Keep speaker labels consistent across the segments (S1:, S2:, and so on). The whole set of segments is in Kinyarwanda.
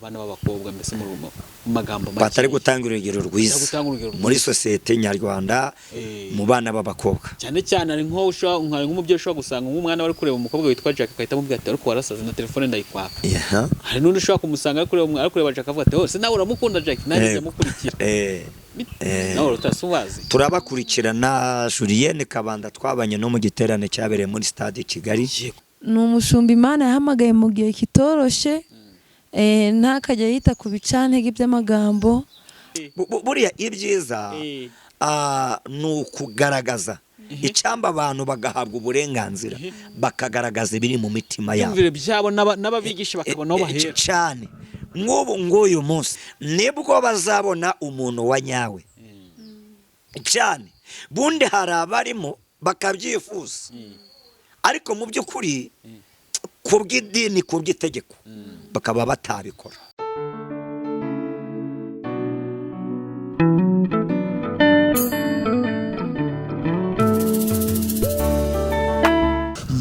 S1: abana b'abakobwa mbese mu magambo make
S2: batari gutanga urugero rwiza muri societe nyarwanda mu bana b'abakobwa
S1: cyane cyane ari nko nk'umubyeyi ushobora gusanga nk'umwana wari kureba umukobwa witwa Jack akahita amubwira ati ariko warasaze na telefone ndayikwaka hari n'undi ushobora kumusanga ari kureba Jack avuga ati hose nawe uramukunda Jack nanjye ndamukurikira nawe utasubazi
S2: turabakurikirana Julienne Kabanda twabanye no mu giterane cyabereye muri stade Kigali
S3: ni umushumba Imana yahamagaye mu gihe kitoroshe ntakajya yita ku bicantege by'amagambo
S2: buriya ibyiza ni ukugaragaza icyamba abantu bagahabwa uburenganzira bakagaragaza ibiri mu mitima yabo
S1: byabo n'ababigisha bakabona aho bahera
S2: cyane nk'ubu nguyu munsi nibwo bazabona umuntu wa nyawe cyane bundi hari abarimo bakabyifuza ariko mu by'ukuri ku bw'idini ku bw'itegeko bakaba batabikora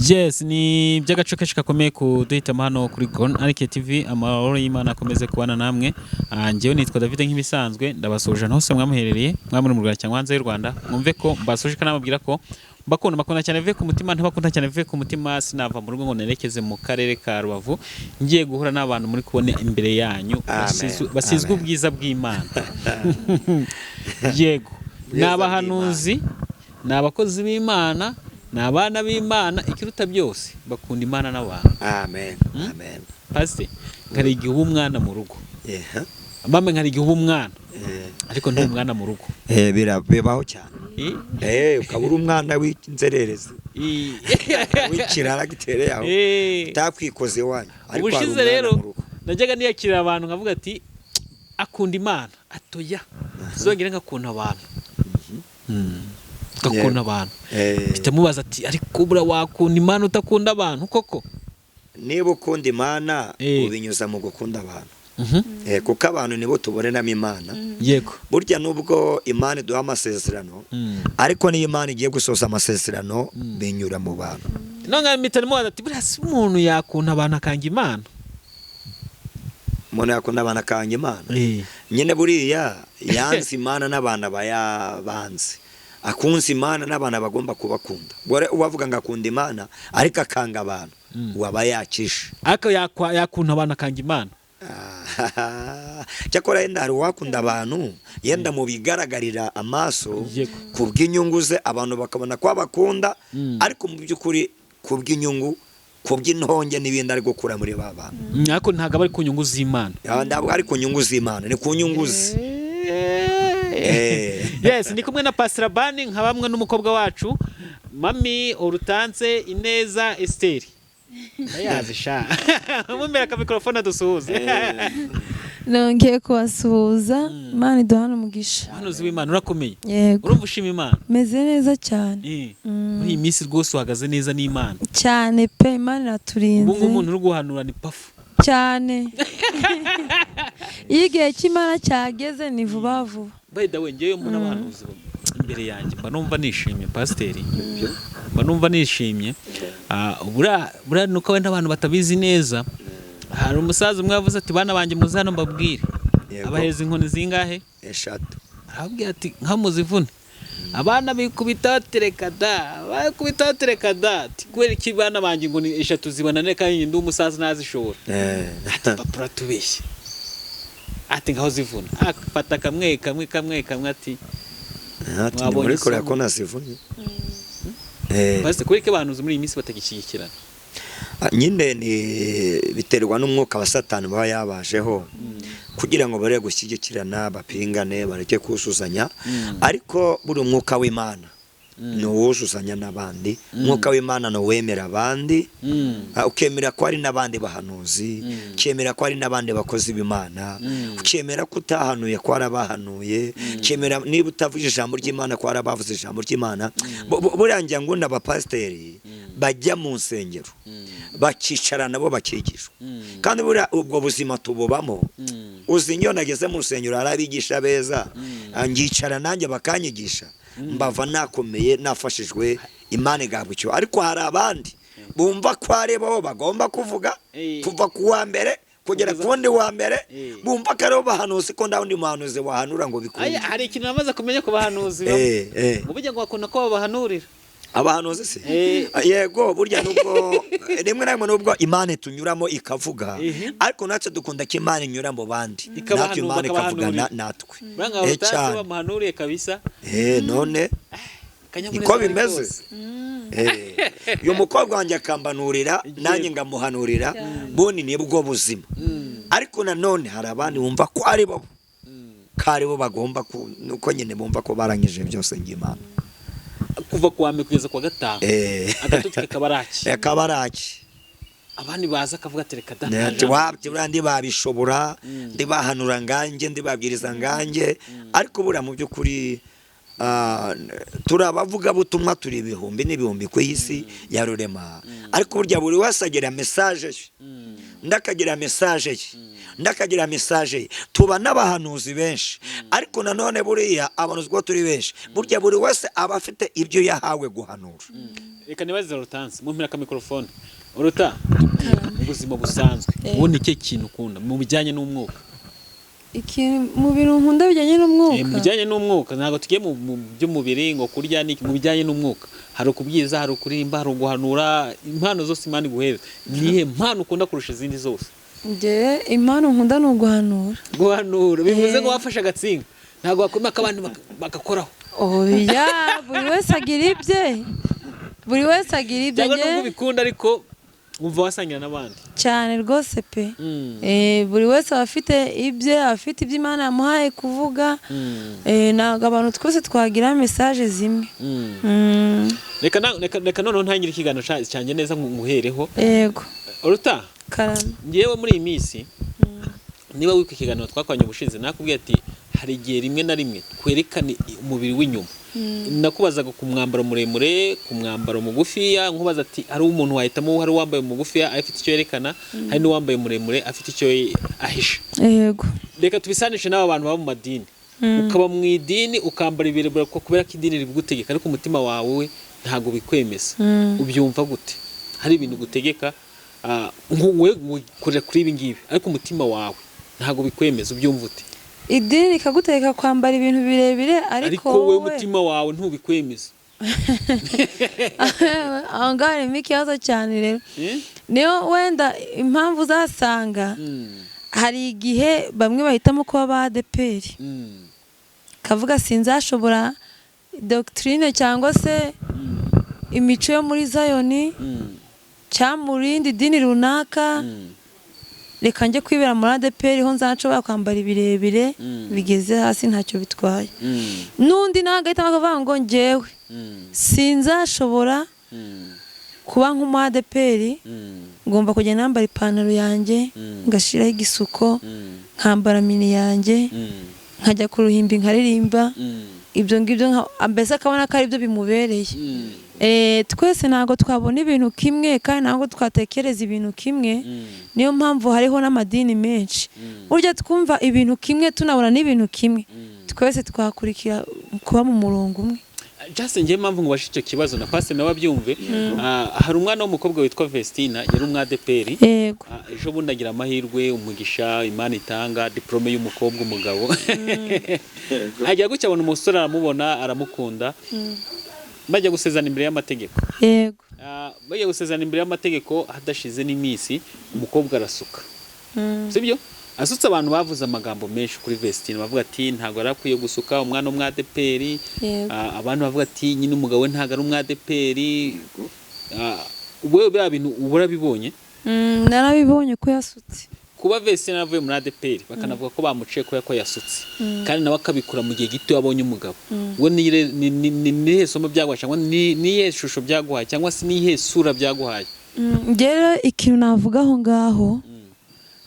S1: Yes, ni by'agace kashi gakomeye kuduhitamo hano kuri Gon Arike TV. Amahoro y'Imana akomeze kubana namwe. Njyewe nitwa David nk'ibisanzwe, ndabasoje hose mwamuherereye mwamuri mu Rwanda cyangwa hanze y'u Rwanda. Mwumve ko mbasoje kanababwira ko bakunda cyane ve ku mutima, ntabakunda cyane ve ku mutima. Sinava mu rugo ngo nerekeze mu karere ka Rubavu ngiye guhura n'abantu muri kubone imbere yanyu basizwe ubwiza bw'Imana. Yego, n'abahanuzi, n'abakozi b'Imana, n'abana b'Imana, ikiruta byose bakunda Imana n'abantu.
S2: Amen. Amen.
S1: Pastor, ngari igihe umwana mu rugo. Mama ngari igihe umwana. Ariko nta umwana mu rugo.
S2: Birabaho cyane. Ukabura umwana w'inzererezi. W'ikirara gitereye aho. Utakwikoze wanyu.
S1: Ubushize rero najyaga niyakira abantu nkavuga ati akunda Imana, atoya. Zongera ngakunda abantu. Gakunda abantu. Bitamubaza ati ariko bura wakunda Imana utakunda abantu koko?
S2: Niba ukunda Imana ubinyuza mu gukunda abantu. Kuko abantu nibo tuboneramo Imana.
S1: Yego.
S2: Burya nubwo Imana iduha amasezerano ariko niyo Imana igiye gusoza amasezerano binyura mu bantu.
S1: Nonga mitarimo ati bura si umuntu yakunda abantu akanga Imana.
S2: Umuntu yakunda abantu akanga Imana. Nyine buriya yanze Imana n'abana bayabanze. Akunze Imana n'abana bagomba kubakunda. Uwavuga ngo akunda Imana ariko akanga abantu waba yakishe.
S1: Ariko yakunda abantu akanga Imana.
S2: Cyakora yenda hari uwakunda abantu yenda mu bigaragarira amaso ku bw'inyungu ze abantu bakabona ko abakunda ariko mu by'ukuri ku bw'inyungu ku by'intonge n'ibindi ari gukura muri ba bantu.
S1: Ariko ntago bari ku nyungu z'Imana.
S2: Ntabwo ari ku nyungu z'Imana, ni ku nyungu ze.
S1: Yes, ndi kumwe na Pastor Bani nka bamwe n'umukobwa wacu Mami Orutanse Ineza Esther. Ayazi sha. Mumbera ka microphone dusuhuze.
S3: Nongeye kubasuhuza. Imana iduhana umugisha.
S1: Hano z'Imana urakomeye.
S3: Yego.
S1: Urumva ushima Imana?
S3: Meze neza cyane.
S1: Muri iyi minsi rwose uhagaze neza n'Imana.
S3: Cyane pe Imana iraturinze.
S1: Ubwo umuntu uri guhanura ni pafu.
S3: Cyane. Igihe cy'Imana cyageze ni vuba vuba.
S1: By the way ngewe mbona abahanuzi imbere yanjye mba numva nishimye pasiteri. Mba numva nishimye. Bura nuko wenda abantu batabizi neza. Hari umusaza umwe yavuze ati bana banjye muze hano mbabwire. Abaheza inkoni zingahe?
S2: 3.
S1: Arabwira ati nkamuzivune. Abana bikubita terekada kubera iki bana banjye ngo ni 3 zibanane kandi ndi umusaza nazishobora. Ati papa tubeshye. Ati ngaho zivuna. Afata kamwe ati
S2: muri kore ko nazivunye.
S1: Base kuri ke abantu muri iyi minsi batagishyigikirana.
S2: Nyine ni biterwa n'umwuka wa Satani baba yabajeho kugira ngo bare gushyigikirana bapingane bareke kusuzanya ariko buri umwuka w'Imana no wuzuzanya n'abandi. Umwuka w'Imana no wemera abandi ukemera ko ari n'abandi bahanuzi, ukemera ko ari n'abandi bakozi b'Imana, ukemera ko utahanuye ko arabahanuye, ukemera niba utavuje ijambo ry'Imana ko arabavuze ijambo ry'Imana. Burangira ngo n'abapasiteri bajya mu nsengero bakicara nabo bakigishwa kandi buri ubwo buzima tububamo. Uzi nyo nageze mu nsengero arabigisha beza ngicara nanjye bakanyigisha mbava nakomeye nafashijwe Imana igabwa icyo. Ariko hari abandi bumva ko ari bo bagomba kuvuga kuva ku wa mbere kugera ku wundi wa mbere bumva ko aribo bahanuzi ko nta wundi muhanuzi wahanura ngo bikunde.
S1: hari ikintu namaze kumenya ku bahanuzi ngo burya ngo bakunda ko babahanurira
S2: abahanuzi se yego burya nubwo rimwe na rimwe nubwo Imana tunyuramo ikavuga ariko natwe dukunda ko Imana inyura mu bandi natwe Imana ikavugana natwe
S1: cyane bamuhanuriye kabisa
S2: none niko bimeze uyu mukobwa wanjye akambanurira nanjye ngamuhanurira boni nibwo buzima ariko nanone hari abandi bumva ko ari bo bagomba nuko nyine bumva ko barangije byose ng'Imana
S1: kuva kuwa mbere kugeza kuwa gatanu agatutsi kabaraki abandi baza akavuga ati reka
S2: ndi babishobora ndi bahanura nganjye ndi babwiriza nganjye ariko bura mu by'ukuri turabavuga butumwa turi ibihumbi n'ibihumbi ku isi ya rurema ariko burya buri wese agira message ndakagira message tuba n'abahanuzi benshi ariko nanone buriya abantu ubwo turi benshi burya buri wese aba afite ibyo yahawe guhanura.
S1: Reka nibaze Rutansi mu mpira ka microphone uruta ubuzima busanzwe ubona iki kintu ukunda mu bijyanye n'umwuka
S3: mu bintu nkunda bijyanye n'umwuka
S1: mu bijyanye n'umwuka ntabwo tugiye mu by'umubiri ngo kurya n'iki mu bijyanye n'umwuka hari ukubyiza hari ukurimba hari uguhanura impano zose Imana iguhereza nihe mpano ukunda kurusha izindi zose?
S3: Nge impano nkunda ni guhanura
S1: bivuze ngo wafashe agatsinga ntabwo wakwima ko abantu bagakoraho
S3: buri wese agira ibye
S1: cyangwa nubwo ubikunda ariko wumva wasangira n'abandi
S3: cyane rwose pe buri wese aba afite ibyo Imana yamuhaye kuvuga ntabwo abantu twese twagira message zimwe.
S1: reka noneho ntangire ikiganiro cyanjye neza nguhereho
S3: yego
S1: uruta ngewe muri iyi minsi niba wiko ikiganiro twakwanye ubushize nakubwiye ati hari igihe rimwe na rimwe twerekana umubiri w'inyuma nakubazaga ku mwambaro muremure ku mwambaro mugufiya nkubaza ati hari umuntu wahitamo hari wambaye mugufiya afite icyo yerekana hari n'uwambaye muremure afite icyo ahisha.
S3: Yego
S1: reka tubisanishe n'aba bantu baba mu madini ukaba mu idini ukambara ibirebera kubera ko idini ribigutegeka ariko umutima wawe we ntago bikwemeza ubyumva gute? Hari ibintu gutegeka wowe ukorera kuri ibi ngibi ariko umutima wawe ntago bikwemeza ubyumva ute?
S3: Idini rikagutegeka kwambara ibintu birebire ariko
S1: wowe umutima wawe ntubikwemeza.
S3: Angare mikiyazo cyane rero niyo wenda impamvu uzasanga hari igihe bamwe bahitamo kuba ba ADPR kavuga sinzashobora doctrine cyangwa se imico yo muri Zayoni cyamurindi dini runaka reka njye kwibera muri ADPR ho nzanshobora kwambara ibirebire bigeze hasi ntacyo bitwaye. Nundi nagahita bakavuga ngo ngewe sinzashobora kuba nk'umu ADPR ngomba kujya nambara ipantaro yanjye ngashiraho igisuko nkambara mini yanjye nkajya ku ruhimbi nkaririmba ibyo ngibyo mbese akabona ko ari byo bimubereye. Twese ntago twabona ibintu kimwe kandi ntago twatekereza ibintu kimwe niyo mpamvu hariho n'amadini menshi burya twumva ibintu kimwe tunabona n'ibintu kimwe twese twakurikira kuba mu murongo umwe.
S1: Just ngiye mpamvu ngo bashike icyo kibazo na Pastor nawe abyumve hari umwana w'umukobwa witwa Vestina yari umu ADPR
S3: yego
S1: ejo bundi agira amahirwe umugisha Imana itanga diplome y'umukobwa umugabo ajya gucya abona umusore aramubona aramukunda bajya gusezana imbere y'amategeko
S3: yego
S1: bajya gusezana imbere y'amategeko hadashize n'imisi umukobwa arasuka sibyo asutse abantu bavuze amagambo menshi kuri Vestina bavuga ati ntago arakwiye gusuka umwana w'umu ADPR abantu bavuga ati nyine umugabo we ntago ari umu ADPR wewe bya bintu ubura bibonye
S3: narabibonye ko yasutse
S1: kuba Vestina yavuye muri ADPR bakanavuga ko bamuciye ko yasutse kandi nawe akabikura mu gihe gito yabonye umugabo we ni somo byaguhaye cyangwa ni shusho byaguhaye cyangwa se ni sura byaguhaye.
S3: Ngero ikintu navugaho ngaho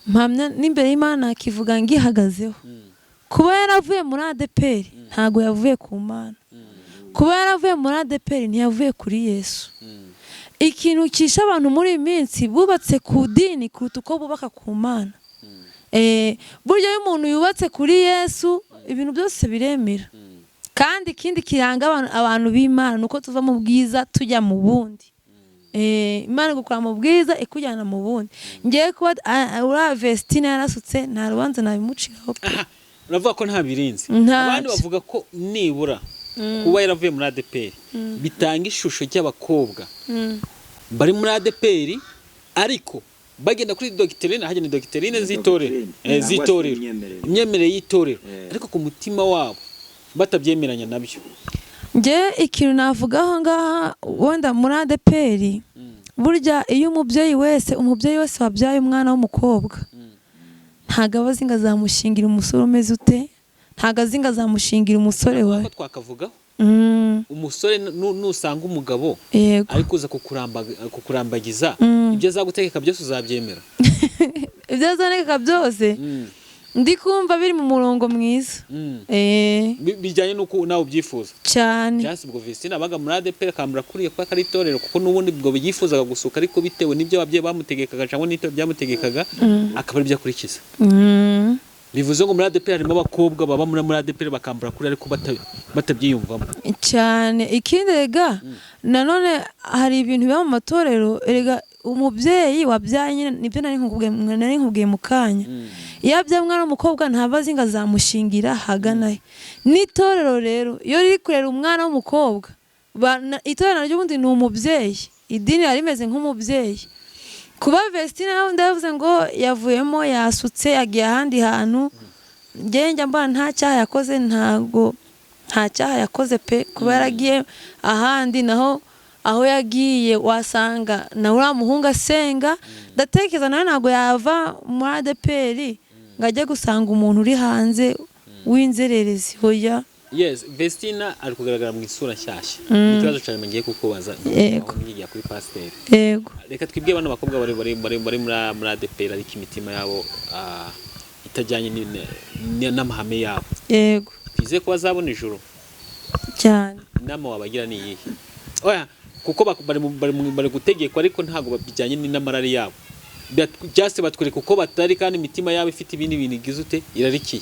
S3: mpamya n'imbere y'Imana kivuga ngihagazeho kuba yaravuye muri ADPR ntago yavuye ku Mana kuba yaravuye muri ADPR ntiyavuye kuri Yesu. Ikintu kisha abantu muri iyi minsi bubatse ku dini kuruta uko bubaka ku Mana. Burya iyo umuntu yubatse kuri Yesu ibintu byose biremera kandi ikindi kiranga abantu b'Imana nuko tuva mu bwiza tujya mu bundi. Imana igukura mu bwiza ikujyana mu bundi. Ngiye kuba uriya Vestina yarasutse nta rubanza nabimuciraho pe.
S1: Uravuga ko nta birinzi.
S3: Ntacyo.
S1: Abandi bavuga ko nibura kuba yaravuye muri ADPR bitanga ishusho y'abakobwa bari muri ADPR ariko bagenda kuri doctrine, hajya ni doctrine zitorero, imyemerere y'itorero, ariko ku mutima wabo batabyemeranya nabyo.
S3: Nge ikintu navugaho ngaha wenda muri ADPR, burya iyo umubyeyi wese wabyaye umwana w'umukobwa ntago abazi ngo azamushingira umusore umeze ute, ntago azi ngo azamushingira umusore we.
S1: Ko twakavugaho umusore nusanga umugabo ariko uza kukurambagiza ibyo azagutegeka byose uzabyemera.
S3: Ibyo azategeka byose ndi kumva biri mu murongo mwiza.
S1: Bijyanye nuko nawe ubyifuza
S3: cyane.
S1: Just ubwo Vestina abaga muri ADPR akambura kuriye kwa karitorero kuko nubundi bwo biyifuzaga gusuka ariko bitewe n'ibyo ababyeyi bamutegekaga cyangwa n'ito byamutegekaga akaba ari byo akurikiza. Bivuze ngo muri ADPR harimo abakobwa baba muri ADPR bakambura kuri ariko batabyiyumvamo
S3: cyane. Ikindi rega nanone hari ibintu biba mu matorero rega umubyeyi wabyaye nyine nibyo nari nkubwiye mu kanya. Iyo abyaye umwana w'umukobwa ntabazi ngo azamushingira haganaye. N'itorero rero iyo riri kurera umwana w'umukobwa itorero naryo ubundi ni umubyeyi, idini yari imeze nk'umubyeyi. Kuba Vestina ndavuze ngo yavuyemo yasutse yagiye ahandi hantu, njya mbona nta cyaha yakoze, nta cyaha yakoze pe. Kuba yaragiye ahandi naho aho yagiye wasanga na uriya muhungu asenga, ndatekereza nawe ntabwo yava muri ADPR ngo ajye gusanga umuntu uri hanze w'inzererezi. Hoya.
S1: Yes, Vestina ari kugaragara mu isura nshyashya. Ikibazo cyane ngiye kukubaza ngiye kuri pasteur.
S3: Yego.
S1: Reka twibwe bano bakobwa bari muri ADPR ariko imitima yabo itajyanye n'amahame yabo.
S3: Yego.
S1: Bize ko bazabona ijuru
S3: cyane.
S1: Inama wabagira ni iyihe? Oya, kuko bari gutegekwa ariko ntago babijyanye n'inamarari yabo. Just batwereka uko batari kandi imitima yabo ifite ibindi bintu igizute irarikiye.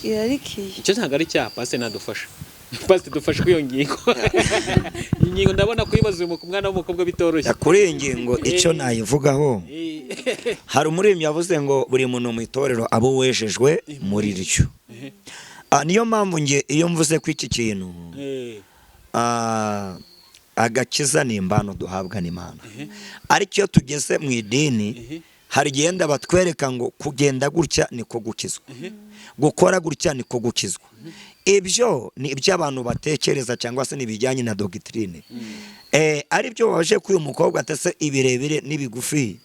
S1: Icyo ntago ari cyaha pastor nadufasha. Pastor dufashe kuyo ngingo. Ingingo ndabona kuyibaza uyu mwana w'umukobwa bitoroshye.
S2: Kuri iyi ngingo icyo nayivugaho hari umuririmbyi yavuze ngo buri muntu mu itorero abo wejejwe muri ryo. Niyo mpamvu nge iyo mvuze ko iki kintu agakiza ni impano duhabwa n'Imana. Ariko iyo tugeze mu idini hari genda batwereka ngo kugenda gutya niko gukizwa, gukora gutya niko gukizwa. Ibyo ni iby'abantu batekereza cyangwa se nibijyanye na doctrine. Ari byo waje kuyu mukobwa atase ibirebire n'ibigufi,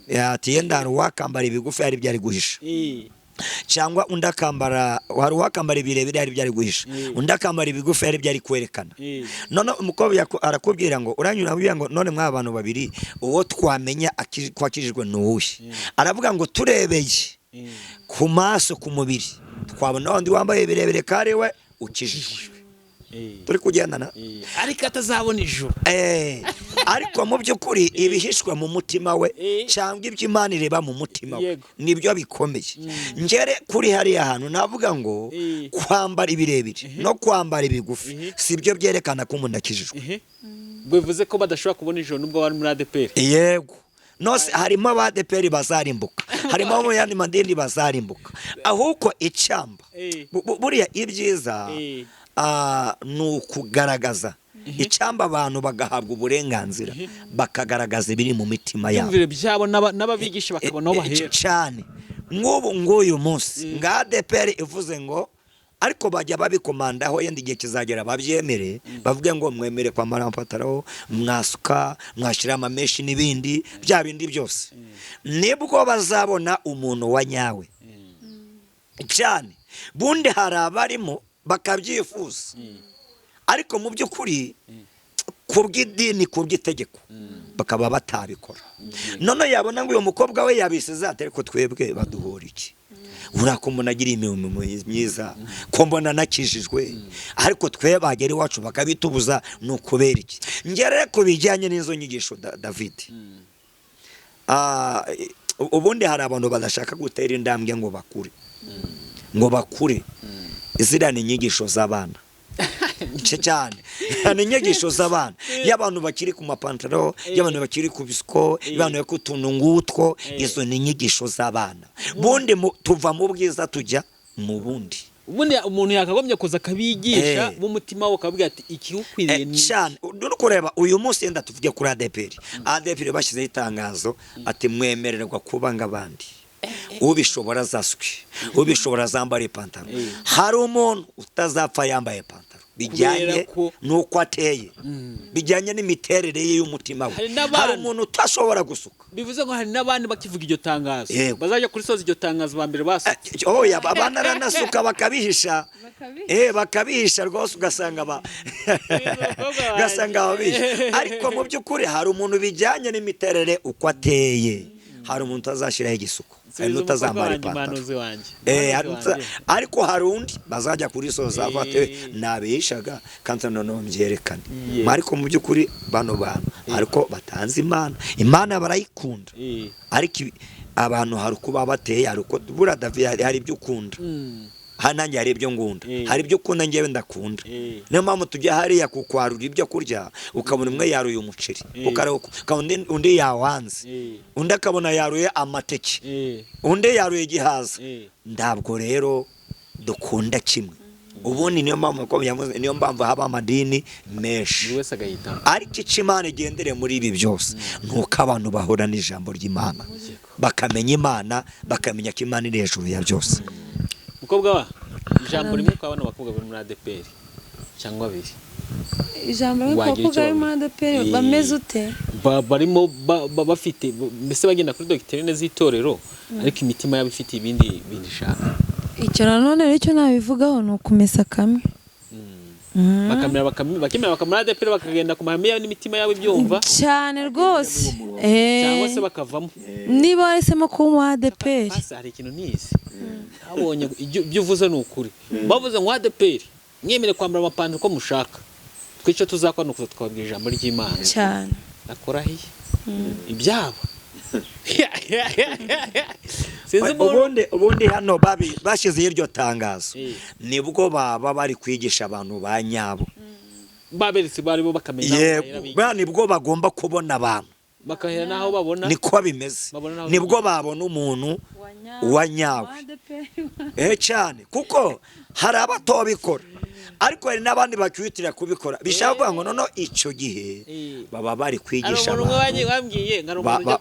S2: ati yenda hari wakambara ibigufi ari byari guhisha, cyangwa undakambara hari wakambara ibirebire ari byari guhisha, undakambara ibigufi ari byari kwerekana. None umukobwa arakubwira ngo uranyura biya ngo none mwa abantu babiri uwo twamenya kwakijijwe n'uwuhe. Aravuga ngo turebeye ku maso ku mubiri twabona undi wambaye ibirebire kare we ukijijwe. Turi kugendana
S1: ariko atazabona ijuru.
S2: Ariko mu by'ukuri ibihishwe mu mutima we cyangwa iby'Imana ireba mu mutima we nibyo bikomeye. Ngere kuri hariya hantu navuga ngo kwambara ibirebire no kwambara ibigufi sibyo byerekana ko umuntu akijijwe.
S1: Bivuze ko badashobora kubona ijuru nubwo bari muri ADPR.
S2: Yego. Nose harimo ADPR bazarimbuka, harimo mu yandi madini bazarimbuka. Ahubwo icyamba buriya ibyiza nukugaragaza icyamba abantu bagahabwa uburenganzira bakagaragaza ibiri mu mitima yabo.
S1: Imvire byabo n'ababigisha bakabona bahera
S2: cyane. Nk'ubu nguyu munsi nga ADPR ivuze ngo ariko bajya babikomandaho yenda igihe kizagera babyemere bavuge ngo mwemere kwambara amapataro, mwasuka, mwashira amameshi n'ibindi bya bindi byose. Nibwo bazabona umuntu wa nyawe cyane. Bunde hari abarimo bakabyifuza ariko mu by'ukuri kubw'idini kubw'itegeko bakaba batabikora. None yabona ngo uyu mukobwa we yabisize ate ariko twebwe baduhora iki? Urako umuntu agira imirimo myiza ko mbona nakijijwe ariko twe bagera iwacu bakabitubuza n'ukubera iki? Ngere ku bijyanye n'izo nyigisho David. Ubundi hari abantu badashaka gutera indambwe ngo bakure izira ni inyigisho z'abana cyane. ni inyigisho z'abana y'abantu bakiri ku mapantaro, y'abantu bakiri ku bisiko, y'abantu bari kutuntu ngutwo. Izo ni inyigisho z'abana. Bundi tuva mu bwiza tujya mu bundi.
S1: Ubundi umuntu yakagombye kuza akabigisha mu mutima we akavuga ati iki ukwiriye ni
S2: cyane. Dore kureba uyu munsi yenda tuvuge kuri ADPR. ADPR bashyizeho itangazo ati mwemererwa kuba ng'abandi. Ubishobora zaswe, ubishobora zambara ipantaro. Hari umuntu utazapfa yambaye ipantaro, bijyanye nuko ateye, bijyanye n'imiterere ye y'umutima we. Hari umuntu utashobora gusuka.
S1: Bivuze ngo hari n'abandi bakivuga iryo tangazo bazajya kuri soza iryo tangazo bambere basuka.
S2: Oya abana aranasuka bakabihisha. Bakabihisha rwose ugasanga babihisha. Ariko mu by'ukuri hari umuntu bijyanye n'imiterere uko ateye. Hari umuntu utazashyiraho igisuko, hari n'utazambara ipantaro. Ariko hari undi bazajya kuri soza bate nabihishaga kandi none byerekane. Ariko mu by'ukuri bano bantu ariko batanze Imana barayikunda. Ariko abantu hari kuba bateye, ariko bura David hari ibyo ukunda. Hanange hari ibyo ngunda, hari ibyo ukunda ngewe ndakunda. Niyo mpamvu tujya hariya kukwarura ibyo kurya ukabona umwe yaruye umuceri, ukabona undi yawanze, undi akabona yaruye amateke, undi yaruye gihaza. Ndabwo rero dukunda kimwe. Ubundi niyo mpamvu haba amadini menshi. Ariko icyo Imana igendere muri ibi byose nuko abantu bahura n'ijambo ry'Imana, bakamenya Imana, bakamenya ko Imana iri hejuru ya byose.
S1: Mukobwa wa ijambo rimwe kwa bana bakobwa bari muri ADPR cyangwa abiri.
S3: Ijambo rimwe kwa bakobwa bari muri ADPR bameze ute?
S1: Barimo bafite mbese bagenda kuri doctrine z'itorero ariko imitima yabo ifite ibindi bishaka.
S3: Icyo nanone nicyo nabivugaho no kumesa kamwe.
S1: Bakemera bakamara ADPR bakagenda ku mahame n'imitima yabo ibyumva
S3: cyane rwose.
S1: Cyangwa se bakavamo.
S3: Niba wahisemo kuba mu ADPR.
S1: Hari ikintu nisi. Abonye ibyo uvuze ni ukuri. Bavuze ngo ADPR mwemere kwambara amapantaro ko mushaka. Twico tuzakora no kuzatwabwira ijambo ry'Imana.
S3: Cyane.
S1: Akora hiye. Ibyabo.
S2: Ubundi hano bashize iryo tangazo. Nibwo baba bari kwigisha abantu ba nyabo.
S1: Baberetse bari bo bakamenya.
S2: Yego, nibwo bagomba kubona abantu.
S1: Bakahera naho babona.
S2: Niko bimeze. Nibwo babona umuntu wa nyawe. Cyane kuko hari abato bikora. Ariko hari n'abandi bakwitira kubikora. Bishaka ngo nono icyo gihe baba bari kwigisha abantu.
S1: Wambwiye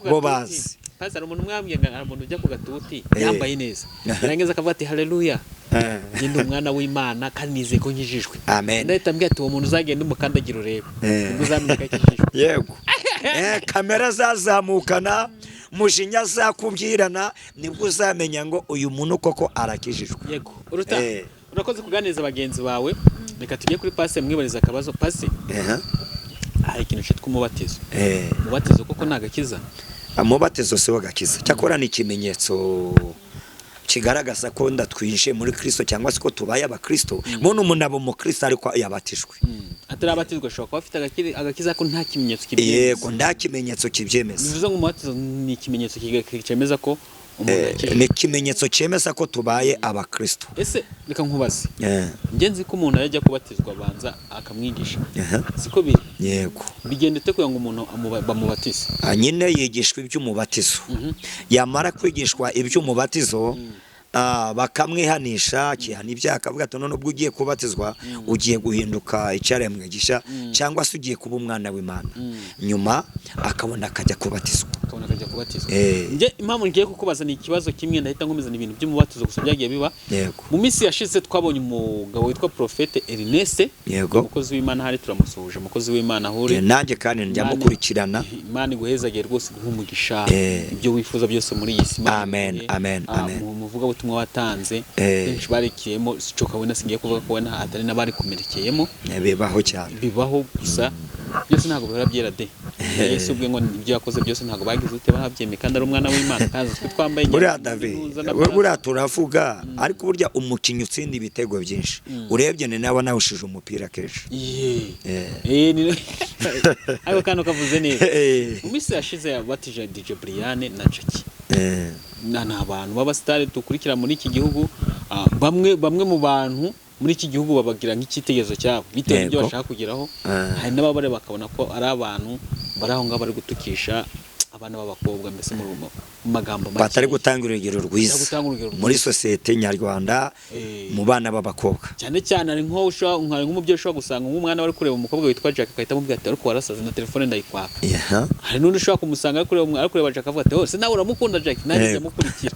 S2: bo bazi.
S1: Pastor umuntu mwambwiye ngo umuntu ujya ku gatuti yambaye neza. Yarangeza akavuga ati haleluya. Ngende umwana w'Imana kandi nize ko nkijijwe.
S2: Amen.
S1: Ndahita mbwira ati uwo muntu uzagenda umukandagira urebe. Ubwo uzamenye ko akijijwe.
S2: Yego. Kamera zazamukana, mujinya zakubwirana, nibwo uzamenya ngo uyu muntu koko arakijijwe.
S1: Yego. Urakoze kuganiriza bagenzi bawe. Reka tujye kuri Pastor mwibariza akabazo. Pastor. Hari ikintu cyitwa umubatizo. Umubatizo koko nagakiza.
S2: Amubatizo se wagakiza. Cyakora ni ikimenyetso kigaragaza ko ndatwishe muri Kristo cyangwa se ko tubaye abakristo. Muntu umunabo mu Kristo ariko yabatijwe.
S1: Atarabatizwa shobora kuba afite agakiza ko nta kimenyetso kibyemeza.
S2: Yego, nta kimenyetso kibyemeza.
S1: Bivuze ngo umubatizo ni ikimenyetso cyemeza ko
S2: ni ikimenyetso cyemeza ko tubaye abakristo.
S1: Ese reka nkubaze. Ngenzi ko umuntu yajya kubatizwa banza akamwigisha. Siko biri.
S2: Yego.
S1: Bigendete kugira ngo umuntu bamubatize.
S2: Nyine yigishwa iby'umubatizo. Yamara kwigishwa iby'umubatizo bakamwihanisha kihana ibyaha akavuga ati none ubwo ugiye kubatizwa ugiye guhinduka icyaremwe gisha cyangwa se ugiye kuba umwana w'Imana. Nyuma akabona akajya kubatizwa. Nje impamvu ngiye kukubaza ni ikibazo kimwe ndahita ngomeza ibintu by'umubatizo gusa byagiye biba. Mu minsi yashize twabonye umugabo witwa Prophète Ernest. Umukozi w'Imana hari turamusoje umukozi w'Imana ahure. Nanjye kandi njya mukurikirana.
S1: Imana iguhezagiye rwose guhumugisha ibyo wifuza byose muri iyi si.
S2: Amen. Amen. Amen.
S1: Muvuga ubutumwa watanze benshi barikiyemo cyo kabona singiye kuvuga ko wana atari nabari kumerekeyemo.
S2: Bibaho cyane.
S1: Bibaho gusa byose ntago bihora byera de. Yesu ubwe ngo ibyo yakoze byose ntago bagize ute bahabyeme kandi ari umwana w'Imana kandi twambaye
S2: buriya David buriya turavuga ariko burya umukinnyi utsinda ibitego byinshi urebye ni nawe nawushije umupira kenshi.
S1: Ariko kandi ukavuze neza umisi yashize yabatije DJ Brian na Jackie. Abantu b'abasitari dukurikira muri iki gihugu bamwe mu bantu muri iki gihugu babagira nk'icyitegerezo cyabo bitewe n'ibyo
S2: Yego.
S1: bashaka kugeraho. Hari n'ababare bakabona ko ari abantu bari aho ngaho bari gutukisha abana b'abakobwa, mbese mu magambo make
S2: batari gutanga urugero rwiza muri sosiyete nyarwanda mu bana b'abakobwa.
S1: cyane cyane ari nk'umubyeyi ushobora gusanga nk'umwana wari kureba umukobwa witwa Jack akahita amubwira ati ariko warasaze na telefone ndayikwaka. Hari n'undi ushobora kumusanga ari kureba Jack akavuga ati hose nawe uramukunda Jack nanjye ndamukurikira.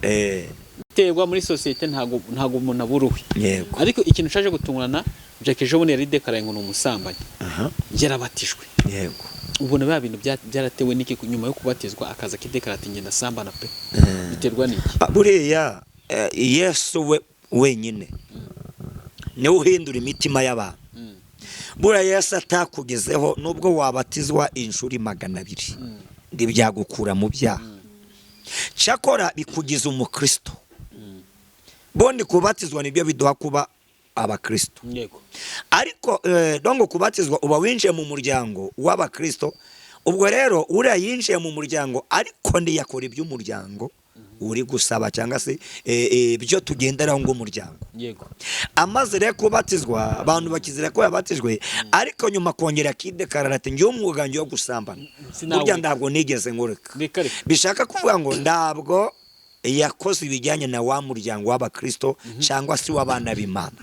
S1: Biterwa muri sosiyete ntago umuntu aburuwe. Ariko ikintu cyaje gutungurana, Jack ejo bundi yari dekaraye ngo ni umusambanyi, yarabatijwe.
S2: Yego.
S1: Ubona ba bintu byaratewe n'iki nyuma yo kubatizwa akaza kidekara ati ngenda sambana pe, biterwa n'iki?
S2: Buriya Yesu wenyine niwe uhindura imitima y'abantu. Buriya Yesu atakugezeho nubwo wabatizwa inshuro 200 ntibyagukura mu byaha. Cyakora bikugize umukristo. Bondi kubatizwa nibyo biduha kuba abakristo.
S1: Yego.
S2: Ariko dongo kubatizwa uba winjiye mu muryango w'abakristo. Ubwo rero uriya yinjiye mu muryango ariko ndiyakora iby'umuryango uri gusaba cyangwa se byo tugenderaho ngo umuryango.
S1: Yego.
S2: Amaze rero kubatizwa abantu bakizira ko yabatijwe, ariko nyuma kongera kidekarara ati ngiye umwuga ngiye gusambana. Burya ndabwo nigeze ngoreka. Bishaka kuvuga ngo ndabwo yakoze ibijyanye na wa muryango w'abakristo cyangwa se w'abana b'Imana.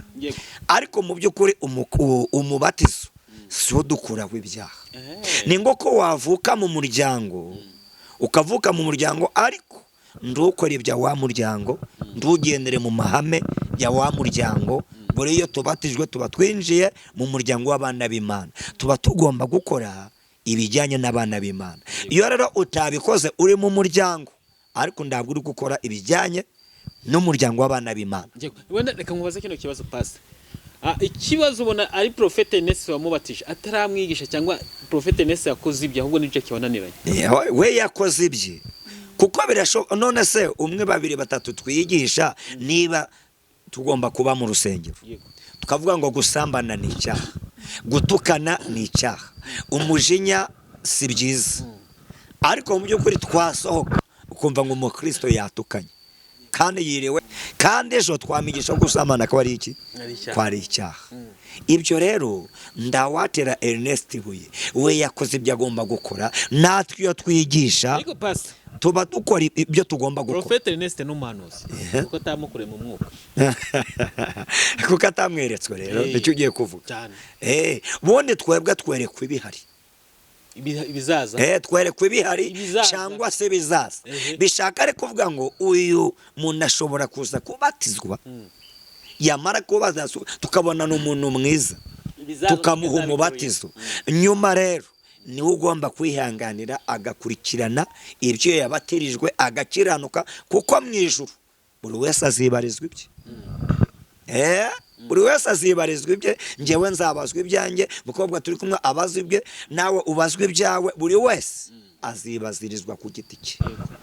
S2: Ariko mu by'ukuri umubatizo si wo dukuraho ibyaha. Ni ngo ko wavuka mu muryango, ukavuka mu muryango ariko ndukora ibya wa muryango, ndugendere mu mahame ya wa muryango. Buri iyo tubatijwe tuba twinjiye mu muryango w'abana b'Imana, tuba tugomba gukora ibijyanye n'abana b'Imana. Iyo rero utabikoze uri mu muryango ariko ndabwo uri gukora ibijyanye n'umuryango w'abana b'Imana.
S1: Wenda reka nkubaze kino kibazo pastor. Ikibazo ubona ari Prophet Nese wamubatije ataramwigisha cyangwa Prophet Nese yakoze ibyo ahubwo nije kibananiranye?
S2: We yakoze ibye kuko birashoboka. None se umwe babiri batatu twiyigisha niba tugomba kuba mu rusengero tukavuga ngo gusambana ni icyaha, gutukana ni icyaha, umujinya si byiza, ariko mu by'ukuri twasohoka ukumva ngo umukristo yatukanye kandi yiriwe kandi ejo twamigisha gusambana ko ari iki? Kwari icyaha. Ibyo rero ndawatera Ernest Buye we yakoze ibyo agomba gukora, natwe iyo twiyigisha
S1: ariko pastor
S2: tuba dukora ibyo tugomba gukora.
S1: Prophet Ernest n'umuhanuzi kuko atamukure mu mwuka
S2: kuko atamweretswe rero nicyo ugiye kuvuga. Bonde twebwe twerekwe ibihari
S1: ibizaza,
S2: twerekwe ibihari cyangwa se bizaza. Bishaka ari kuvuga ngo uyu muntu ashobora kuza kubatizwa, yamara kubaza tukabona n'umuntu mwiza tukamuha umubatizo, nyuma rero niwe ugomba kwihanganira agakurikirana ibyo yabatirijwe agakiranuka, kuko mu ijuru buri wese azibarizwa ibye. Buri wese azibarizwa ibye. Ngewe nzabazwa ibyanjye, mukobwa turi kumwe abazwa ibye, nawe ubazwa ibyawe. Buri wese azibazirizwa ku giti cye.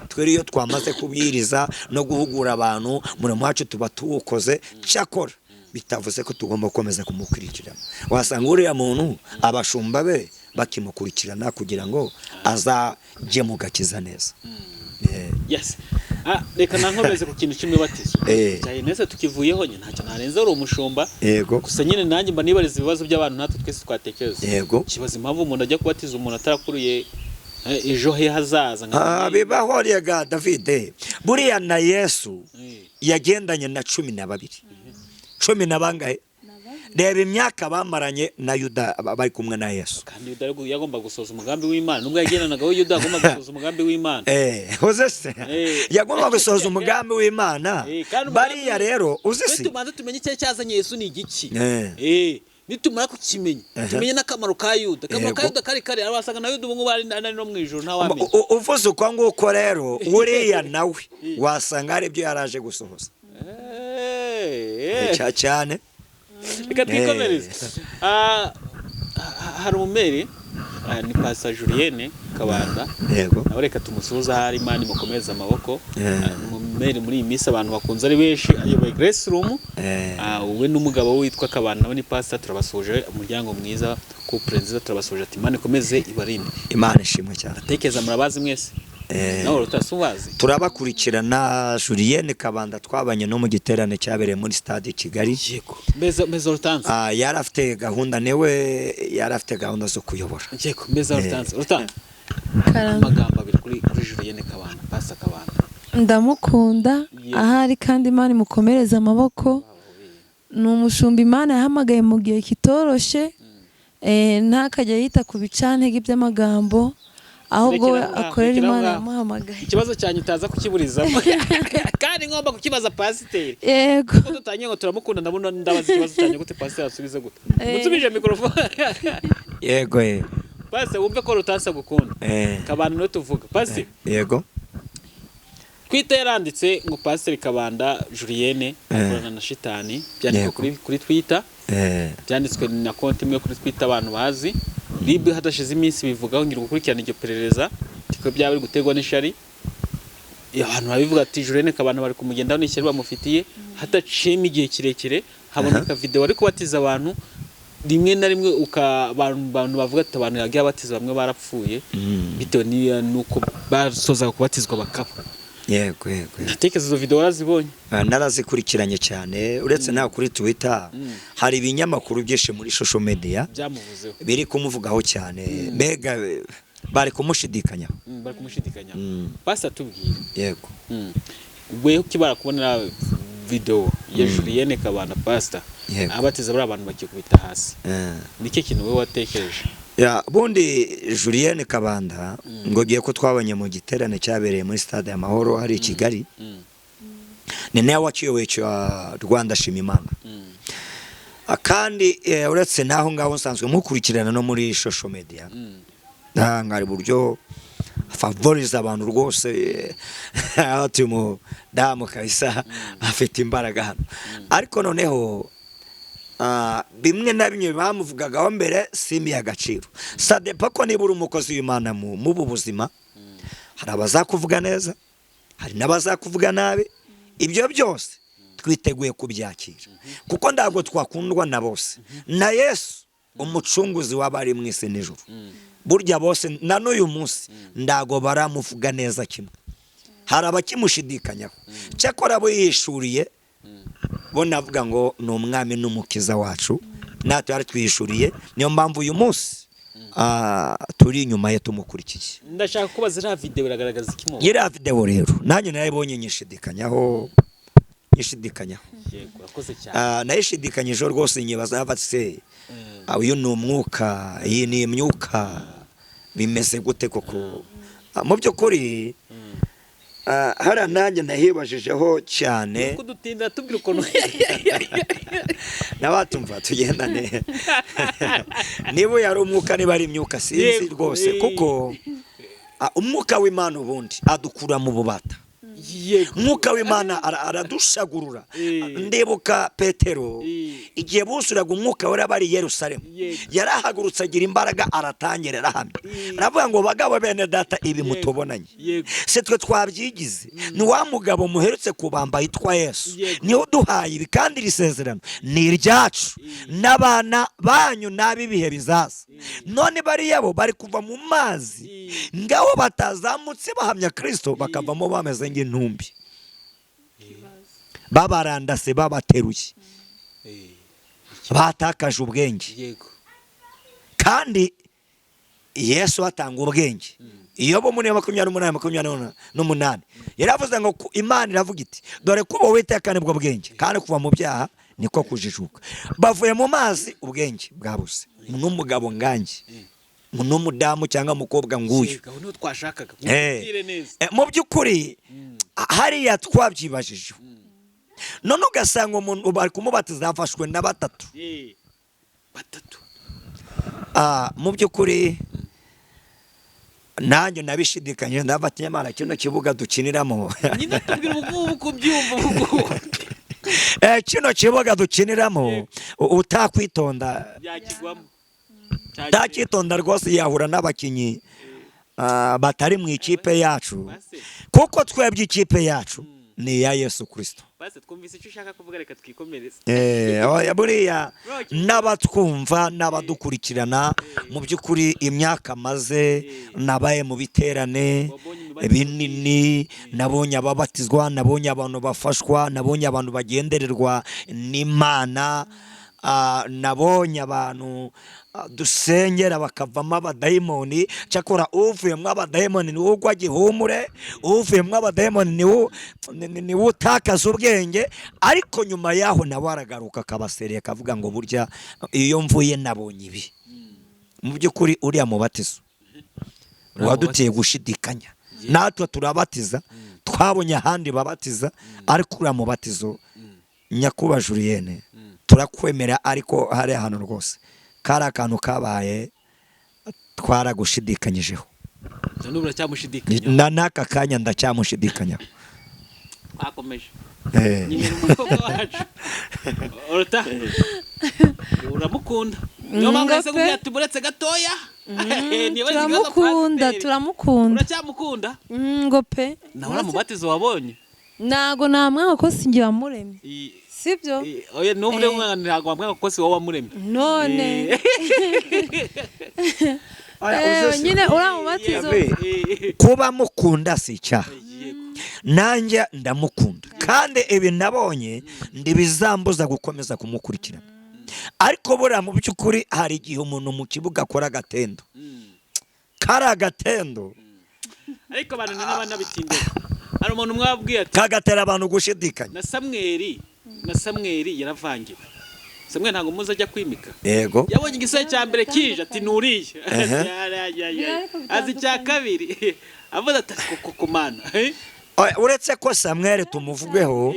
S2: Twere iyo twamaze kubwiriza no guhugura abantu murimo wacu tuba tuwukoze, cyakora bitavuze ko tugomba gukomeza kumukurikirana. Wasanga uriya muntu abashumba be bakimukurikirana kugira ngo azajye mu gakiza neza.
S1: Yes. Reka nankomeze ku kintu cy'imibatizo. Cyane nese tukivuyeho nyine ntacyo narenza uri umushumba.
S2: Yego.
S1: Gusa nyine nanjye mba nibariza ibibazo by'abantu natwe twese twatekereza.
S2: Yego.
S1: Kibazo impamvu umuntu ajya kubatiza umuntu atarakuruye ejo he hazaza.
S2: Bibaho rega David. Buriya na Yesu yagendanye na 12. 10 na bangahe? Reba imyaka bamaranye na Yuda bari kumwe na Yesu.
S1: Kandi Yuda yagomba gusoza umugambi w'Imana. Nubwo yagendanaga Yuda agomba gusoza umugambi w'Imana.
S2: Uzese yagomba gusoza umugambi w'Imana. Bariya rero uzese
S1: tumanze tumenye icyo cyazanye Yesu ni igiki. Nitumara kukimenya tumenye n'akamaro ka Yuda. Akamaro ka Yuda kari abasanga na Yuda ubu bari no mu ijuru ntawamenye.
S2: Uvuze uko nguko rero uriya nawe wasanga ari byo yaraje gusohoza. Cyane.
S1: Reka twikomereze. Hari umumeri ni Pastor Julienne Kabanda.
S2: Yego.
S1: Nawe reka tumusuhuza hari Imana imukomeza amaboko. Umumeri muri iyi minsi abantu bakunze ari benshi ayoboye Grace Room. We n'umugabo witwa Kabanda nawe ni Pastor, turabasuje umuryango mwiza ku Prince turabasuje ati Imana ikomeze ibarinde.
S2: Imana ishimwe cyane.
S1: Atekeza murabazi mwese. nawe utasubazi
S2: turabakurikirana. Julienne Kabanda twabanye no mu giterane cyabereye muri stade Kigali.
S1: yego meza Rutanze
S2: yari afite gahunda newe yari afite gahunda zo kuyobora.
S1: yego meza Rutanze
S3: Karamba.
S1: amagambo abiri kuri Julienne Kabanda Pastor Kabanda.
S3: ndamukunda ahari kandi Imana imukomereza amaboko. Ni umushumba Imana yahamagaye mu gihe kitoroshe, ntakajya yita ku bicantege by'amagambo, ahubwo we akorera Imana yamuhamagaye.
S1: Ikibazo cyanyu utaza kukiburizamo kandi ngomba kukibaza pasiteri.
S3: Yego.
S1: Kuko dutangiye ngo turamukunda, ndabona ndabaza ikibazo cyanyu gute pasiteri asubize gute. Mutsubije mikrofone.
S2: Yego
S1: Pasiteri wumve ko Rutanse gukunda. Kabanda no tuvuga. Pasiteri.
S2: Yego.
S1: Twita yaranditse ngo Pasiteri Kabanda Julienne akorana na shitani, byanditswe kuri Twitter. Byanditswe na konti imwe kuri Twitter abantu bazi. Libre hadashize iminsi bivugaho ngira gukurikirana iryo perereza tiko byaba biri gutegwa n'ishari. Abantu babivuga ati Julienne Kabanda bari kumugendaho n'ishyari bamufitiye, hataciyemo igihe kirekire haboneka video ari kubatiza abantu, rimwe na rimwe abantu bavuga ati abantu yagiye abatiza bamwe barapfuye bitewe nuko basoza kubatizwa bakapfa.
S2: Yego.
S1: Natekereza izo video warazibonye?
S2: Narazikurikiranye cyane, uretse naho kuri Twitter hari ibinyamakuru byinshi muri social media
S1: byamuvuzeho
S2: biri kumuvugaho cyane, mbega bari kumushidikanyaho.
S1: Pastor tubwire.
S2: Yego.
S1: Wewe ukibara kubona video ya Julienne Kabanda Pastor abatiza bari abantu bakikubita hasi, nike kintu wewe watekereje?
S2: Bundi Julienne Kabanda ngo giye ko twabanye mu giterane cyabereye muri stade y'Amahoro hari i Kigali, ni nawe waciwe cyo Rwanda Shima Imana. Kandi uretse naho ngaho nsanzwe mukurikirana no muri social media, ngari buryo favoriza abantu rwose, ati mu damu kabisa afite imbaraga hano. Ariko noneho bimwe na bimwe bamuvugagaho mbere simbi y'agaciro. Sadepa ko nibura umukozi w'Imana mu buzima, hari abazakuvuga neza, hari n'abazakuvuga nabi. Ibyo byose twiteguye kubyakira kuko ndago twakundwa na bose, na Yesu umucunguzi w'abari mu isi n'ijuru. Burya bose na n'uyu munsi ndago baramuvuga neza kimwe, hari abakimushidikanyaho. Cyakora abo yishuriye bo navuga ngo ni umwami n'umukiza wacu, natwe yari twishuriye. Niyo mpamvu uyu munsi turi inyuma ye tumukurikiye.
S1: Ndashaka kubaza iriya video biragaragaza iki mo?
S2: Iriya video rero nanjye narayibonye nyishidikanyaho.
S1: Yego, urakoze cyane.
S2: Nayishidikanyije rwose nyibaza batse uyu ni umwuka, iyi ni imyuka, bimeze gute koko? Mu by'ukuri hari nanjye nahibajijeho cyane.
S1: Kuko dutinda tubwira ukuntu
S2: nabatumva tugendane. Niba yari umwuka niba ari imyuka sinzi rwose, kuko umwuka w'Imana ubundi adukura mu bubata. Mwuka w'Imana aradushagurura. Ndibuka Petero igihe busuraga umwuka wera bari Yerusalemu, yarahagurutse agira imbaraga, aratangira arahamya, aravuga ngo bagabo bene data ibi mutubonanye se twe twabyigize, ni wa mugabo muherutse kubamba yitwa Yesu, niho duhaye ibi kandi risezerano ni iryacu n'abana banyu n'abibihe bizaza. None bari yabo bari kuva mu mazi ngaho batazamutse bahamya Kristo, bakavamo bameze nk'intumbi, babarandase babateruye, batakaje ubwenge. Kandi Yesu atanga ubwenge. Iyo bo muri 28 yaravuze ngo Imana iravuga iti dore kubo Uwiteka nibwo bwenge, kandi kuva mu byaha niko kujijuka. Bavuye mu mazi ubwenge bwabuze, n'umugabo nganje, n'umudamu cyangwa umukobwa nguyu. Mu by'ukuri hariya twabyibajije. None ugasanga umuntu bari kumubatiza afashwe na batatu. Mu by'ukuri nanjye nabishidikanye, ndabati Nyamara kino kibuga dukiniramo.
S1: Nyine tubwira ubu kubyumva ubu.
S2: Kino kibuga dukiniramo utakwitonda
S1: Yakigwamo.
S2: Takitonda rwose yahura n'abakinyi batari mu ikipe yacu, kuko twebye ikipe yacu ni ya Yesu Kristo.
S1: Base twumvise icyo ushaka kuvuga, reka twikomereze.
S2: Buriya n'abatwumva n'abadukurikirana, mu by'ukuri imyaka maze nabaye mu biterane, binini, nabonye ababatizwa, nabonye abantu bafashwa, nabonye abantu bagendererwa n'Imana, nabonye abantu dusengera bakavamo abadayimoni. Cyakora uvuyemo abadayimoni ni ugwa gihumure, uvuyemo abadayimoni ni utakaza ubwenge, ariko nyuma yaho nawe aragaruka akabasereye akavuga ngo burya iyo mvuye nabonye ibi. Mu by'ukuri uriya mubatizo waduteye gushidikanya. Natwe turabatiza, twabonye ahandi babatiza, ariko uriya mubatizo Nyakuba Julienne turakwemera, ariko hari ahantu rwose kari akantu kabaye twaragushidikanyijeho. N'aka kanya ndacyamushidikanyaho.
S1: Twakomeje nyine umukobwa wacu uramukunda, niyo mpamvu yahise kubwira ati buretse gatoya.
S3: turamukunda
S1: uracyamukunda
S3: ngo pe.
S1: nawe uramubatizo wabonye?
S3: Ntago namwanga ko sinjye wamuremye, sibyo?
S1: Oya n'ubu rero ntago wamwanga ko si wowe wamuremye
S3: none. Nyine uramubatizo
S2: kuba mukunda si icyaha, nanjye ndamukunda, kandi ibi nabonye ndibizambuza gukomeza kumukurikirana. Ariko buriya mu by'ukuri hari igihe umuntu mu kibuga akora agatendo, kari agatendo,
S1: ariko abantu n'abana bitindera. Hari umuntu mwabwiye ati
S2: kagatera abantu gushidikanya.
S1: na Samweli yaravangiwe. Samweli ntago muza ajya kwimika.
S2: Yego.
S1: Yabonye igisore cya mbere kije ati nuriye. Azi cya kabiri. Avuga ati koko mana.
S2: Uretse ko Samweli tumuvugeho,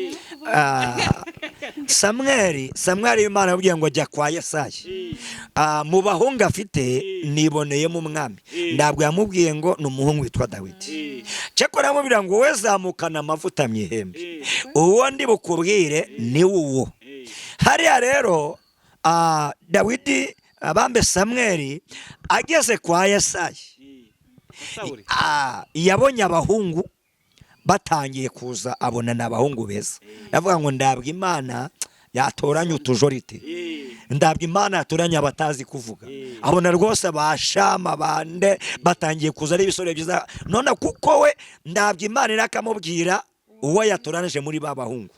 S2: Samweli Imana yabwiye ngo jya kwa Yesayi. Mu bahungu afite niboneyemo umwami, ntabwo yamubwiye ngo ni umuhungu witwa Dawidi. Cyakora yamubwira ngo we zamukana amavuta mu ihembe, uwo ndi bukubwire ni uwo. Hariya rero Dawidi abambe Samweli ageze kwa Yesayi, yabonye abahungu batangiye kuza, abona n'abahungu beza. Yavuga ngo ndabwa Imana yatoranya utujorite, ndabwa Imana yatoranya abatazi kuvuga. Abona rwose abashama bande batangiye kuza ari ibisore byiza, none kuko we ndabwa Imana irakamubwira uwo yatoranije muri ba bahungu.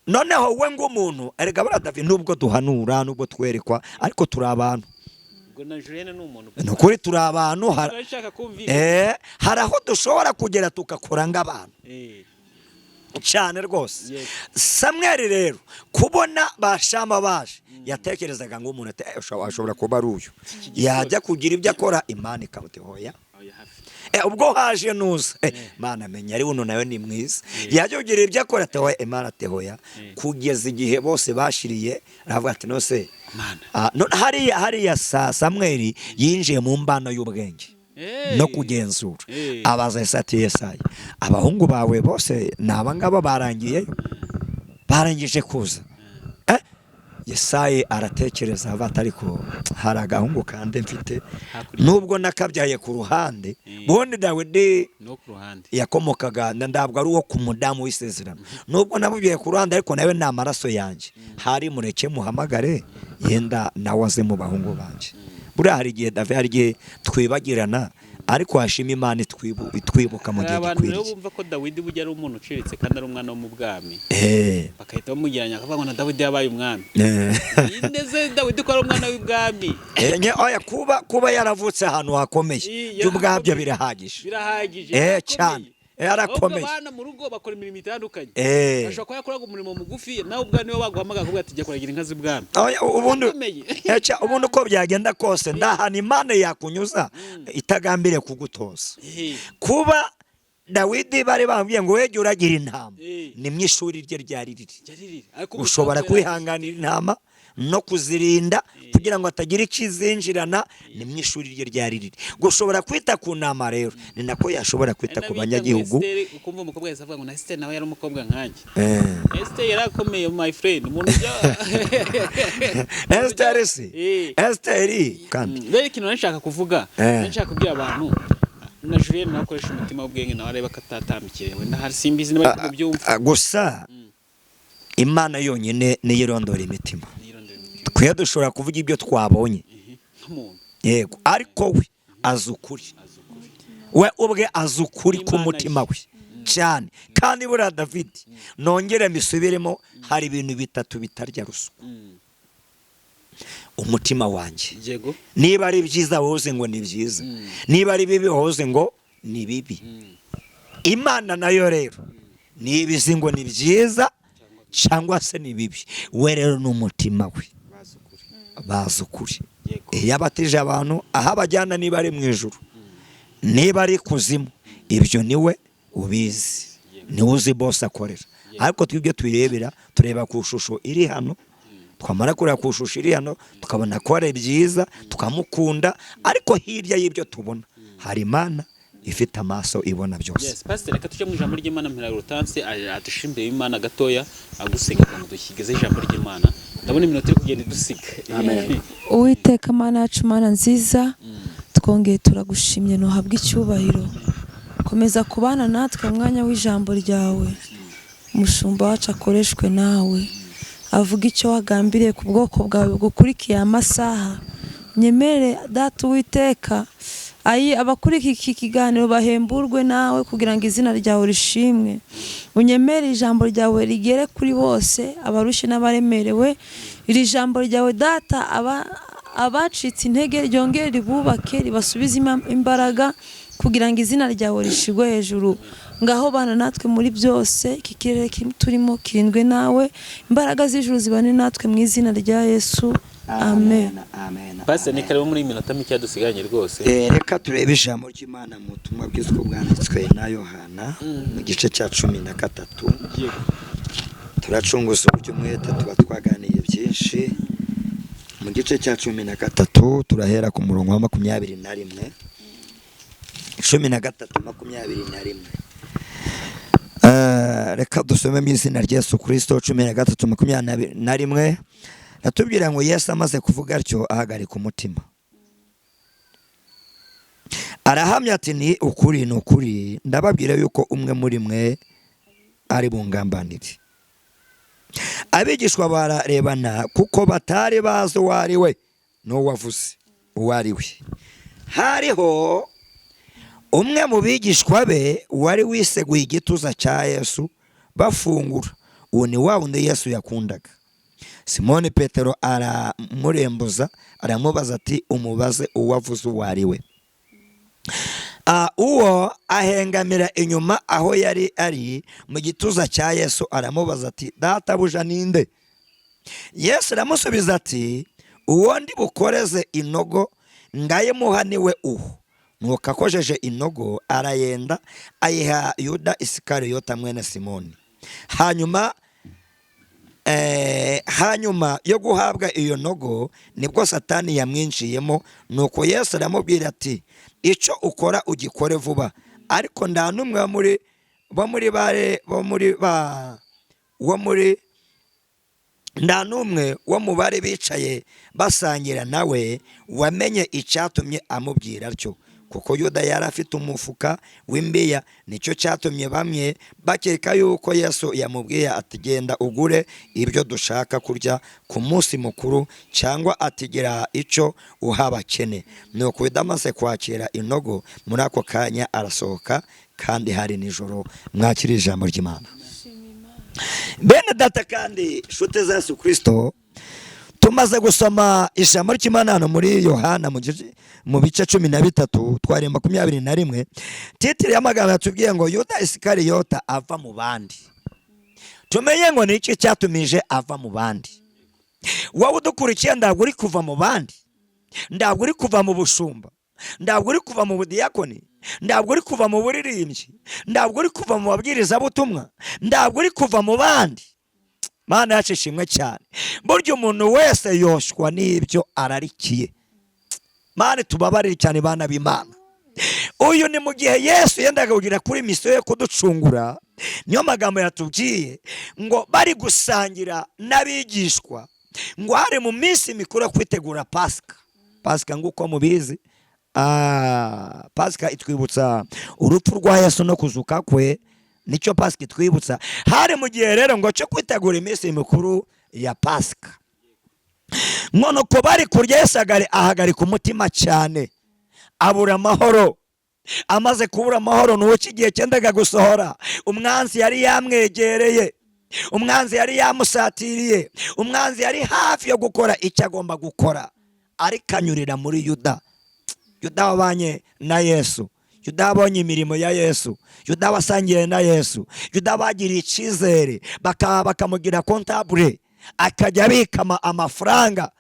S2: Noneho we ngo umuntu erega bara David, nubwo duhanura, nubwo twerekwa, ariko turi abantu. Nukuri turi abantu, hari aho dushobora kugera tukakora nk'abantu cyane rwose. Samweli rero kubona bashama baje, yatekerezaga ngo umuntu ashobora kuba ari uyu, yajya kugira ibyo akora, Imana ikamuti hoya. Ubwo haje nuza Mana amenya ari uno nawe ni mwiza, yajya kugira ibyo akora ati hoya, Imana ati hoya, kugeza igihe bose bashiriye. Aravuga ati nose hariya Samweli yinjiye mu mbano y'ubwenge no kugenzura. Abaza Yesayi, abahungu bawe bose ni abangaba barangije kuza? Yesayi aratekereza ava ariko hari agahungu kandi mfite, nubwo nakabyaye ku ruhande. Bundi Dawidi yakomokaga, ndabwo ari uwo ku mudamu w'isezerano, nubwo namubyaye ku ruhande, ariko nawe ni amaraso yanjye. Hari mureke muhamagare, yenda nawe aze mu bahungu banje. Buriya hari igihe David, hari igihe twibagirana, ariko hashima Imana itwibuka mu gihe gikwiriye.
S1: Abantu bumva ko Dawidi bujya ari umuntu uciritse kandi ari umwana wo mu bwami, bakahita bamugiranya akavuga ngo na Dawidi yabaye umwami. Ndetse Dawidi ko ari umwana w'ibwami.
S2: Oya, kuba yaravutse ahantu hakomeye by'ubwabyo birahagije cyane. Yarakomeye. Abana mu rugo bakora imirimo itandukanye. Ashobora kuba yakoraga umurimo mugufi, nawe ubwa niwe baguhamagara kuvuga ati jya kuragira inka z'ibwami. Ubundi uko byagenda kose ndahana Imana yakunyuza itagambiriye kugutoza. Kuba Dawidi bari bambwiye ngo wege uragira intama, ni mu ishuri rye ryari riri. Ushobora kwihanganira intama no kuzirinda kugira ngo atagira ikizinjirana, ni mu ishuri rye ryari riri. Gushobora kwita ku nama rero ni nako yashobora kwita ku banyagihugu.
S1: Ukumva umukobwa yese avuga ngo na Esther nawe yari umukobwa nkanjye. Esther yarakomeye my friend, umuntu
S2: Esther kandi
S1: rero ikintu nashaka kuvuga, nashaka kubwira abantu na Julienne nakoresha umutima w'ubwenge nawe areba katatamikire, wenda hari simbizi n'abari kubyumva.
S2: Gusa Imana yonyine niyo irondora imitima. Twe dushobora kuvuga ibyo twabonye, yego, ariko we azi ukuri. we ubwe azi ukuri k'umutima we cyane. Kandi buriya David nongere mbisubiremo, hari ibintu bitatu bitarya ruswa. Umutima wanjye niba ari byiza woze ngo ni byiza, niba ari bibi woze ngo ni bibi. Imana nayo rero niba izi ngo ni byiza cyangwa se ni bibi, we rero n'umutima we bazi ukuri. Yabatije abantu aho abajyana, niba ari mu ijuru niba ari kuzimu, ibyo niwe ubizi, niwe uzi bose akorera. Ariko twebwe tuyirebera, tureba ku shusho iri hano, twamara kureba ku shusho iri hano tukabona ko ari byiza tukamukunda, ariko hirya y'ibyo tubona hari Imana ifite amaso ibona byose.
S1: Yes, Pastor, reka tujye mu ijambo ry'Imana. Mpera Rutansi adushimbe Imana gatoya agusenga ngo dushyigeze ijambo ry'Imana. Ndabona iminota iri kugenda idusiga.
S3: Amen. Uwiteka Mana yacu, Mana nziza, twongeye turagushimye, ntuhabwe icyubahiro. Komeza kubana natwe mwanya w'ijambo ryawe. Umushumba wacu akoreshwe nawe, avuga icyo wagambiriye ku bwoko bwawe gukurikiye amasaha. Nyemere Data Uwiteka, abakurikiye iki kiganiro bahemburwe nawe kugira ngo izina ryawe rishimwe. Unyemere ijambo ryawe rigere kuri bose, abarushye n'abaremerewe. Iri jambo ryawe Data, abacitse intege ryongere ribubake, ribasubize imbaraga kugira ngo izina ryawe rishigwe hejuru. Ngaho bana natwe muri byose, iki kirere turimo kirindwe nawe, imbaraga z'ijuru zibane natwe mu izina rya Yesu. Amen.
S1: Pastor, ni kare muri iminota mike dusiganye rwose.
S2: Reka turebe ijambo ry'Imana mu butumwa bwiza bwanditswe na Yohana mu gice cya 13. Turacunguza uburyo umwete, tuba twaganiye byinshi. Mu gice cya 13 turahera ku murongo wa 21. 13:21. Reka dusome mu izina rya Yesu Kristo. 13:21 natubwira ngo Yesu amaze kuvuga atyo ahagarika umutima, arahamya ati, ni ukuri ndababwira yuko umwe muri mwe ari bungambanire. Abigishwa bararebana kuko batari bazi uwo ari we n'uwavuze uwo ari we. Hariho umwe mu bigishwa be wari wiseguye igituza cya Yesu bafungura. Uwo ni wa wundi Yesu yakundaga. Simoni Petero aramurembuza, aramubaza ati, umubaze uwavuze uwo ari we. Uwo ahengamira inyuma aho yari ari mu gituza cya Yesu, aramubaza ati, databuja ninde? Yesu aramusubiza ati, uwo ndi bukoreze inogo ngayemuha niwe uwo. Nuko akojeje inogo arayenda ayiha Yuda Isikariyota mwene Simoni. Hanyuma yo guhabwa iyo nogo nibwo Satani yamwinjiyemo. Nuko Yesu aramubwira ati, icyo ukora ugikore vuba. Ariko nta n'umwe wo mu bari bicaye basangira nawe wamenye icyatumye amubwira atyo, kuko Yuda yari afite umufuka w'imbiya. Nicyo cyatumye bamwe bakeka yuko Yesu yamubwiye ati, genda ugure ibyo dushaka kurya ku munsi mukuru, cyangwa atigira icyo uha abakene. Nuko Yuda amaze kwakira inogo, muri ako kanya arasohoka, kandi hari nijoro. Mwakire ijambo ry'Imana. Bene data kandi nshuti za Yesu Kristo, tumaze gusoma ijambo ry'Imana hano muri Yohana mu bice 13 twari 21. Titire y'amagambo yatubwiye ngo Yuda Isikariyota ava mu bandi. Tumenye ngo niki cyatumije ava mu bandi. Wowe udukurikiye, ntabwo uri kuva mu bandi, ntabwo uri kuva mu bushumba, ntabwo uri kuva mu budiyakoni, ntabwo uri kuva mu buririmbyi, ntabwo uri kuva mu babwiriza butumwa, ntabwo uri kuva mu bandi. Mana yacu ishimwe cyane. Burya umuntu wese yoshwa n'ibyo ararikiye. Mana tubabarire cyane bana b'Imana. Uyu ni mu gihe Yesu yendaga kugira kuri misiyo yo kuducungura. Niyo magambo yatubwiye ngo bari gusangira n'abigishwa, ngo hari mu minsi mikuru yo kwitegura Pasika. Pasika nguko mubizi, Pasika itwibutsa urupfu rwa Yesu no kuzuka kwe. Nicyo Pasika itwibutsa. Hari mu gihe rero ngo cyo kwitegura iminsi mikuru ya Pasika. None ko bari kurya, Yesu ahagarika umutima cyane, abura amahoro. amaze kubura amahoro n'uko igihe cyendaga gusohora, umwanzi yari yamwegereye, umwanzi yari yamusatiriye, umwanzi yari hafi yo gukora icyo agomba gukora, ariko anyurira muri Yuda. Yuda wabanye na Yesu, Yuda wabonye imirimo ya Yesu, Yuda wasangiye na Yesu, Yuda bagiriye icyizere, bakamugira kontabule, akajya abikama amafaranga,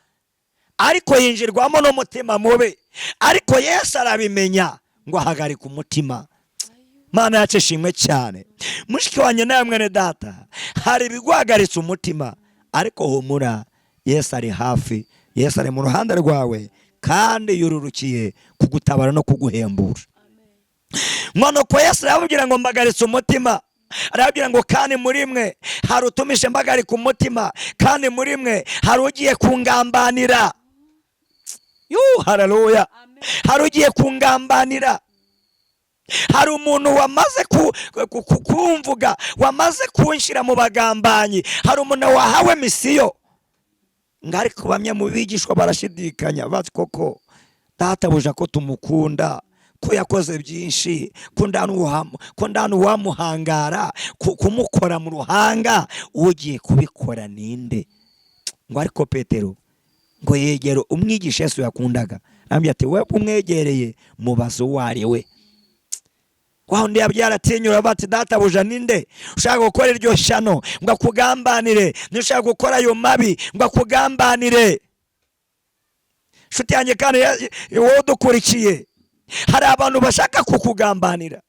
S2: ariko yinjirwamo n'umutima mubi, ariko Yesu arabimenya ngo ahagarika umutima. Mana yacu ishimwe cyane. Mushiki wanjye nawe mwene data, hari ibiguhagaritse umutima, ariko humura, Yesu ari hafi, Yesu ari mu ruhande rwawe, kandi yururukiye kugutabara no kuguhembura. Mwana ko Yesu arababwira ngo mbagaritse umutima, arababwira ngo kandi muri mwe hari utumishe mbagarika umutima, kandi muri mwe hari ugiye kungambanira. Haleluya. Hari ugiye kungambanira, hari umuntu wamaze kumvuga, wamaze kunshira mu bagambanyi, hari umuntu wahawe misiyo. Ngari kubamye mu bigishwa barashidikanya bati koko databuja ko tumukunda, ko yakoze byinshi, ko ndanu wamuhangara, kumukora mu ruhanga, ugiye kubikora ninde? Ngo ariko Petero ngo yegero umwigisha Yesu yakundaga, ambye ati we umwegereye mubazo wari we. Kwa ndi yabyaratinyura bati databuja ninde ushaka gukora iryo shano ngo akugambanire, nishaka gukora ayo mabi ngo akugambanire. Shuti yanjye kandi wowe dukurikiye, hari abantu bashaka kukugambanira,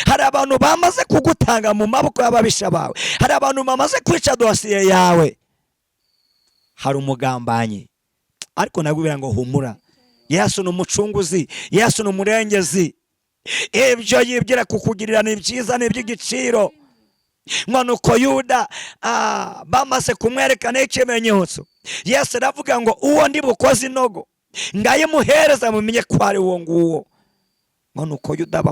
S2: hari abantu bamaze kugutanga mu maboko y'ababisha bawe, hari abantu bamaze kwica dosiye yawe, hari umugambanyi. Ariko nagubira ngo humura, Yesu n'umucunguzi, Yesu n'umurengezi. Ibyo yibwira kukugirira ni byiza, ni iby'igiciro. Mwana uko Yuda bamaze kumwerekana ikimenyetso, Yesu aravuga ngo uwo ndi bukoze inogo ngayimuhereza mumenye ko ari uwo nguwo. Mwana uko Yuda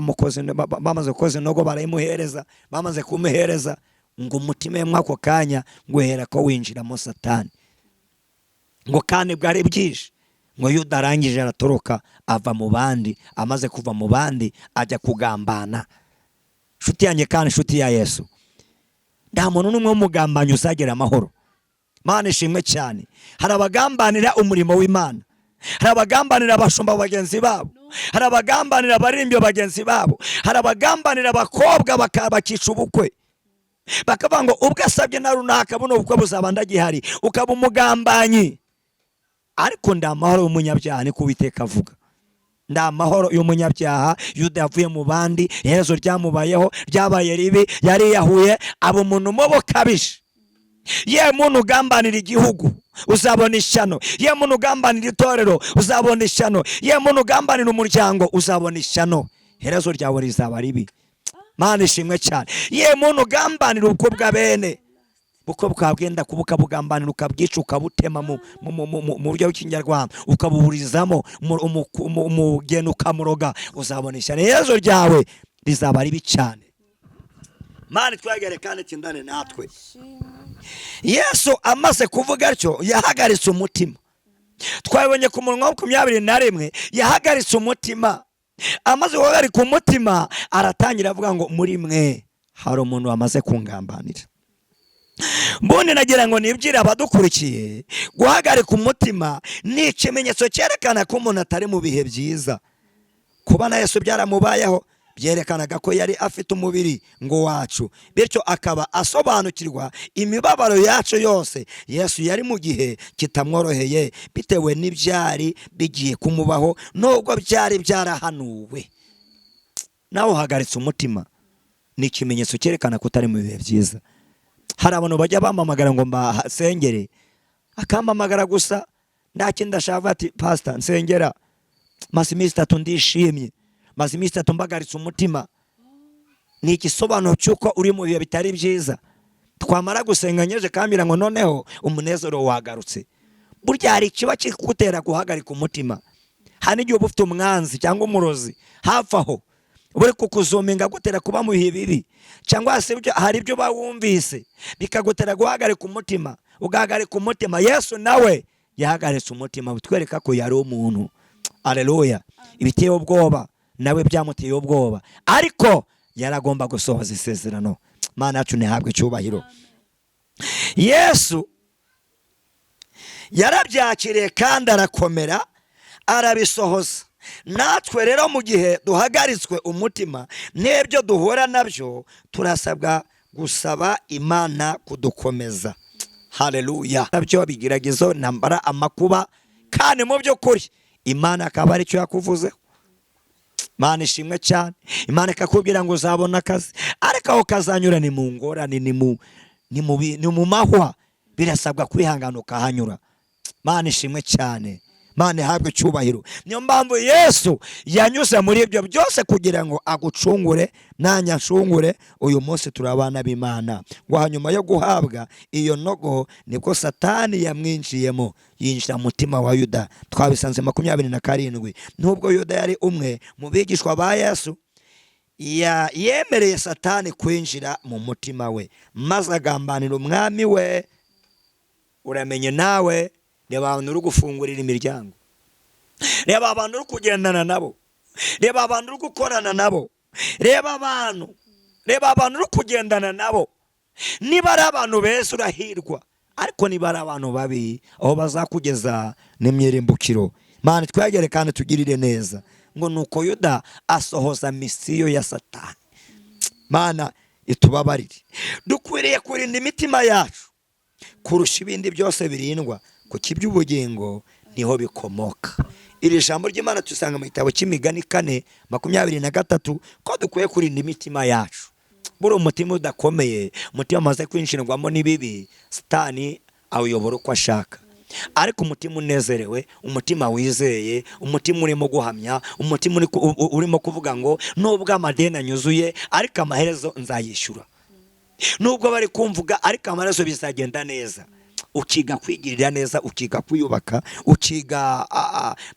S2: bamaze kukoza inogo barayimuhereza, bamaze kumuhereza ngo umutima we mwako kanya ngo hera ko winjiramo Satani. Ngo kandi bwari bwije, ngo Yuda arangije aratoroka ava mu bandi, amaze kuva mu bandi ajya kugambana. Shuti yanjye kandi shuti ya Yesu, nta muntu n'umwe w'umugambanyi uzagira amahoro. Mana ishimwe cyane. Hari abagambanira umurimo w'Imana, hari abagambanira abashumba bagenzi babo, hari abagambanira abarimbyo bagenzi babo, hari abagambanira abakobwa bakica ubukwe, bakavuga ngo ubwo asabye na runaka buno ubukwe buzaba ndagihari, ukaba umugambanyi. Ariko ndamahoro y'umunyabyaha ni kubiteka avuga, ndamahoro y'umunyabyaha. Yuda yavuye mu bandi, iherezo ryamubayeho ryabaye ribi, yari yahuye abo umuntu mubo kabisha. Ye muntu ugambanira igihugu uzabona ishyano, ye muntu ugambanira itorero uzabona ishyano, ye muntu ugambanira umuryango uzabona ishyano, iherezo ryawe rizaba ribi. Mana ishimwe cyane. Ye muntu ugambanira ubwo bw'abene, buko bwagenda kubuka bugambanira ukabwica ukabutema mu buryo bw'ikinyarwanda, ukabuburizamo umugeni ukamuroga, uzabona ishyano, iherezo ryawe rizaba ribi cyane. Mana twagere kandi tindane natwe. Yesu amaze kuvuga atyo yahagaritse umutima. Twabonye ku munwa wa 21 yahagaritse umutima. Amaze guhagarika umutima aratangira avuga ngo muri mwe hari umuntu wamaze kungambanira. Mbone nagira ngo nibyire abadukurikiye, guhagarika umutima ni ikimenyetso cyerekana ko umuntu atari mu bihe byiza. Kuba na Yesu byaramubayeho byerekanaga ko yari afite umubiri ngo wacu, bityo akaba asobanukirwa imibabaro yacu yose. Yesu yari mu gihe kitamworoheye bitewe n'ibyari bigiye kumubaho, nubwo byari byarahanuwe. Nawe uhagaritse umutima ni ikimenyetso cyerekana ko utari mu bihe byiza. Hari abantu bajya bamamagara ngo mbasengere, akampamagara gusa nta kindi ashaka, ati pastor nsengera, maze iminsi 3 ndishimye, maze iminsi 3 mbagaritse umutima. Ni igisobanuro cy'uko uri mu bihe bitari byiza. Twamara gusenga nyeje kambira ngo noneho umunezero wagarutse. Burya hari ikiba kikugutera guhagarika umutima. Hani igihe ufite umwanzi cyangwa umurozi hafi aho, buri kukuzomenga gutera kuba mu bihe bibi, cyangwa se hari ibyo bawumvise bikagutera guhagarika umutima, ugahagarika umutima. Yesu nawe yahagaritse umutima, bitwereka ko yari umuntu. Haleluya. Ibiteye ubwoba nawe byamuteye ubwoba, ariko yaragomba gusohoza isezerano. Mana yacu ntihabwe icyubahiro. Yesu yarabyakiriye kandi arakomera arabisohoza. Natwe rero mu gihe duhagaritswe umutima n'ibyo duhura nabyo, turasabwa gusaba Imana kudukomeza. Haleluya. Nabyo bigeragezo, ntambara, amakuba, kandi mu by'ukuri Imana akaba ari cyo yakuvuzeho. Imana ishimwe cyane. Imana ikakubwira ngo uzabona akazi, ariko aho kazanyura ni mu ngorane, ni mu mahwa, birasabwa kwihangana ukahanyura. Imana ishimwe cyane. Imana ihabwe icyubahiro. Niyo mpamvu Yesu yanyuze muri ibyo byose kugira ngo agucungure, nanjye nshungure. Uyu munsi turi abana b'Imana. Ngo hanyuma yo guhabwa iyo nogo nibwo Satani yamwinjiyemo, yinjira mu mutima wa Yuda. Twabisanze 27. Nubwo Yuda yari umwe mu bigishwa ba Yesu, yemereye Satani kwinjira mu mutima we, maze agambanira umwami we. Uramenye nawe, reba abantu uri gufungurira imiryango, reba abantu uri kugendana nabo, reba abantu uri gukorana nabo, reba abantu uri kugendana nabo. Niba ari abantu beza urahirwa, ariko niba ari abantu babi, aho bazakugeza n'imyirimbukiro. Mana twegere kandi tugirire neza. Ngo nuko Yuda asohoza misiyo ya Satani. Mana itubabarire. Dukwiriye kurinda imitima yacu kurusha ibindi byose birindwa, kuko iby'ubugingo niho bikomoka. Iri jambo ry'Imana tusanga mu gitabo cy'Imigani 4:23 ko dukwiye kurinda imitima yacu. Buri umutima udakomeye, umutima amaze kwinjirwamo n'ibibi, Satani awuyobora uko ashaka. Ariko umutima unezerewe, umutima wizeye, umutima urimo guhamya, umutima urimo kuvuga ngo nubwo amadeni anyuzuye, ariko amaherezo nzayishyura. Nubwo bari kumvuga, ariko amaherezo bizagenda neza. Ukiga kwigirira neza, ukiga kwiyubaka, ukiga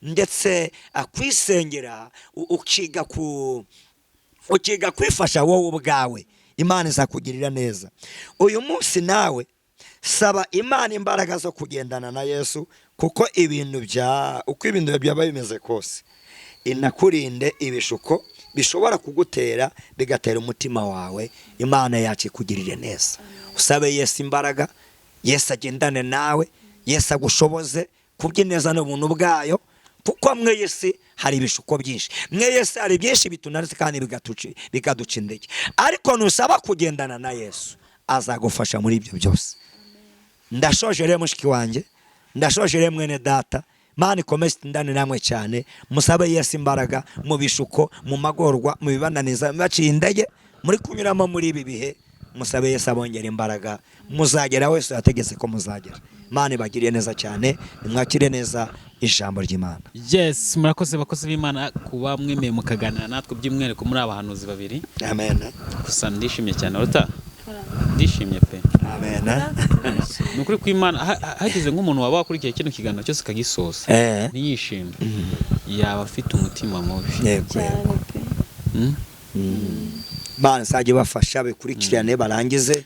S2: ndetse kwisengera, ukiga kwifasha wowe ubwawe. Imana izakugirira neza. Uyu munsi nawe saba Imana imbaraga zo kugendana na Yesu, kuko uko ibintu byaba bimeze kose, inakurinde ibishuko bishobora kugutera bigatera umutima wawe. Imana yacu ikugirire neza. Usabe Yesu imbaraga, Yesu agendane nawe, Yesu agushoboze kubyineza n'ubuntu bwayo, kuko mwe Yesu hari ibishuko byinshi, mwe Yesu hari byinshi bitunaretse kandi bigaduca intege. Ariko nusaba kugendana na Yesu, azagufasha muri ibyo byose. Ndashoje rero mushiki wanjye, ndashoje rero mwene data. Mana ikomeze indane namwe cyane. Musabe Yesu imbaraga mu bishuko, mu magorwa, mu bibananiza, baciye indege muri kunyuramo muri ibi bihe. Musabe Yesu abongera imbaraga, muzagera wese yategetse ko muzagera. Mana ibagiriye neza cyane, mwakire neza ijambo ry'Imana.
S1: Yes, murakoze bakoze b'Imana kuba mwemeye mukaganira natwe by'umwihariko muri abahanuzi babiri.
S2: Amen.
S1: Gusa ndishimye cyane Ruta. Ndishimye pe.
S2: Amen.
S1: Nukuri ko Imana hagize nk'umuntu waba wakurikiye kino kiganiro cyose kagisoza, ntiyishimye, yaba afite umutima mubi.
S2: Yego. Mana sajye bafasha bikurikirane barangize,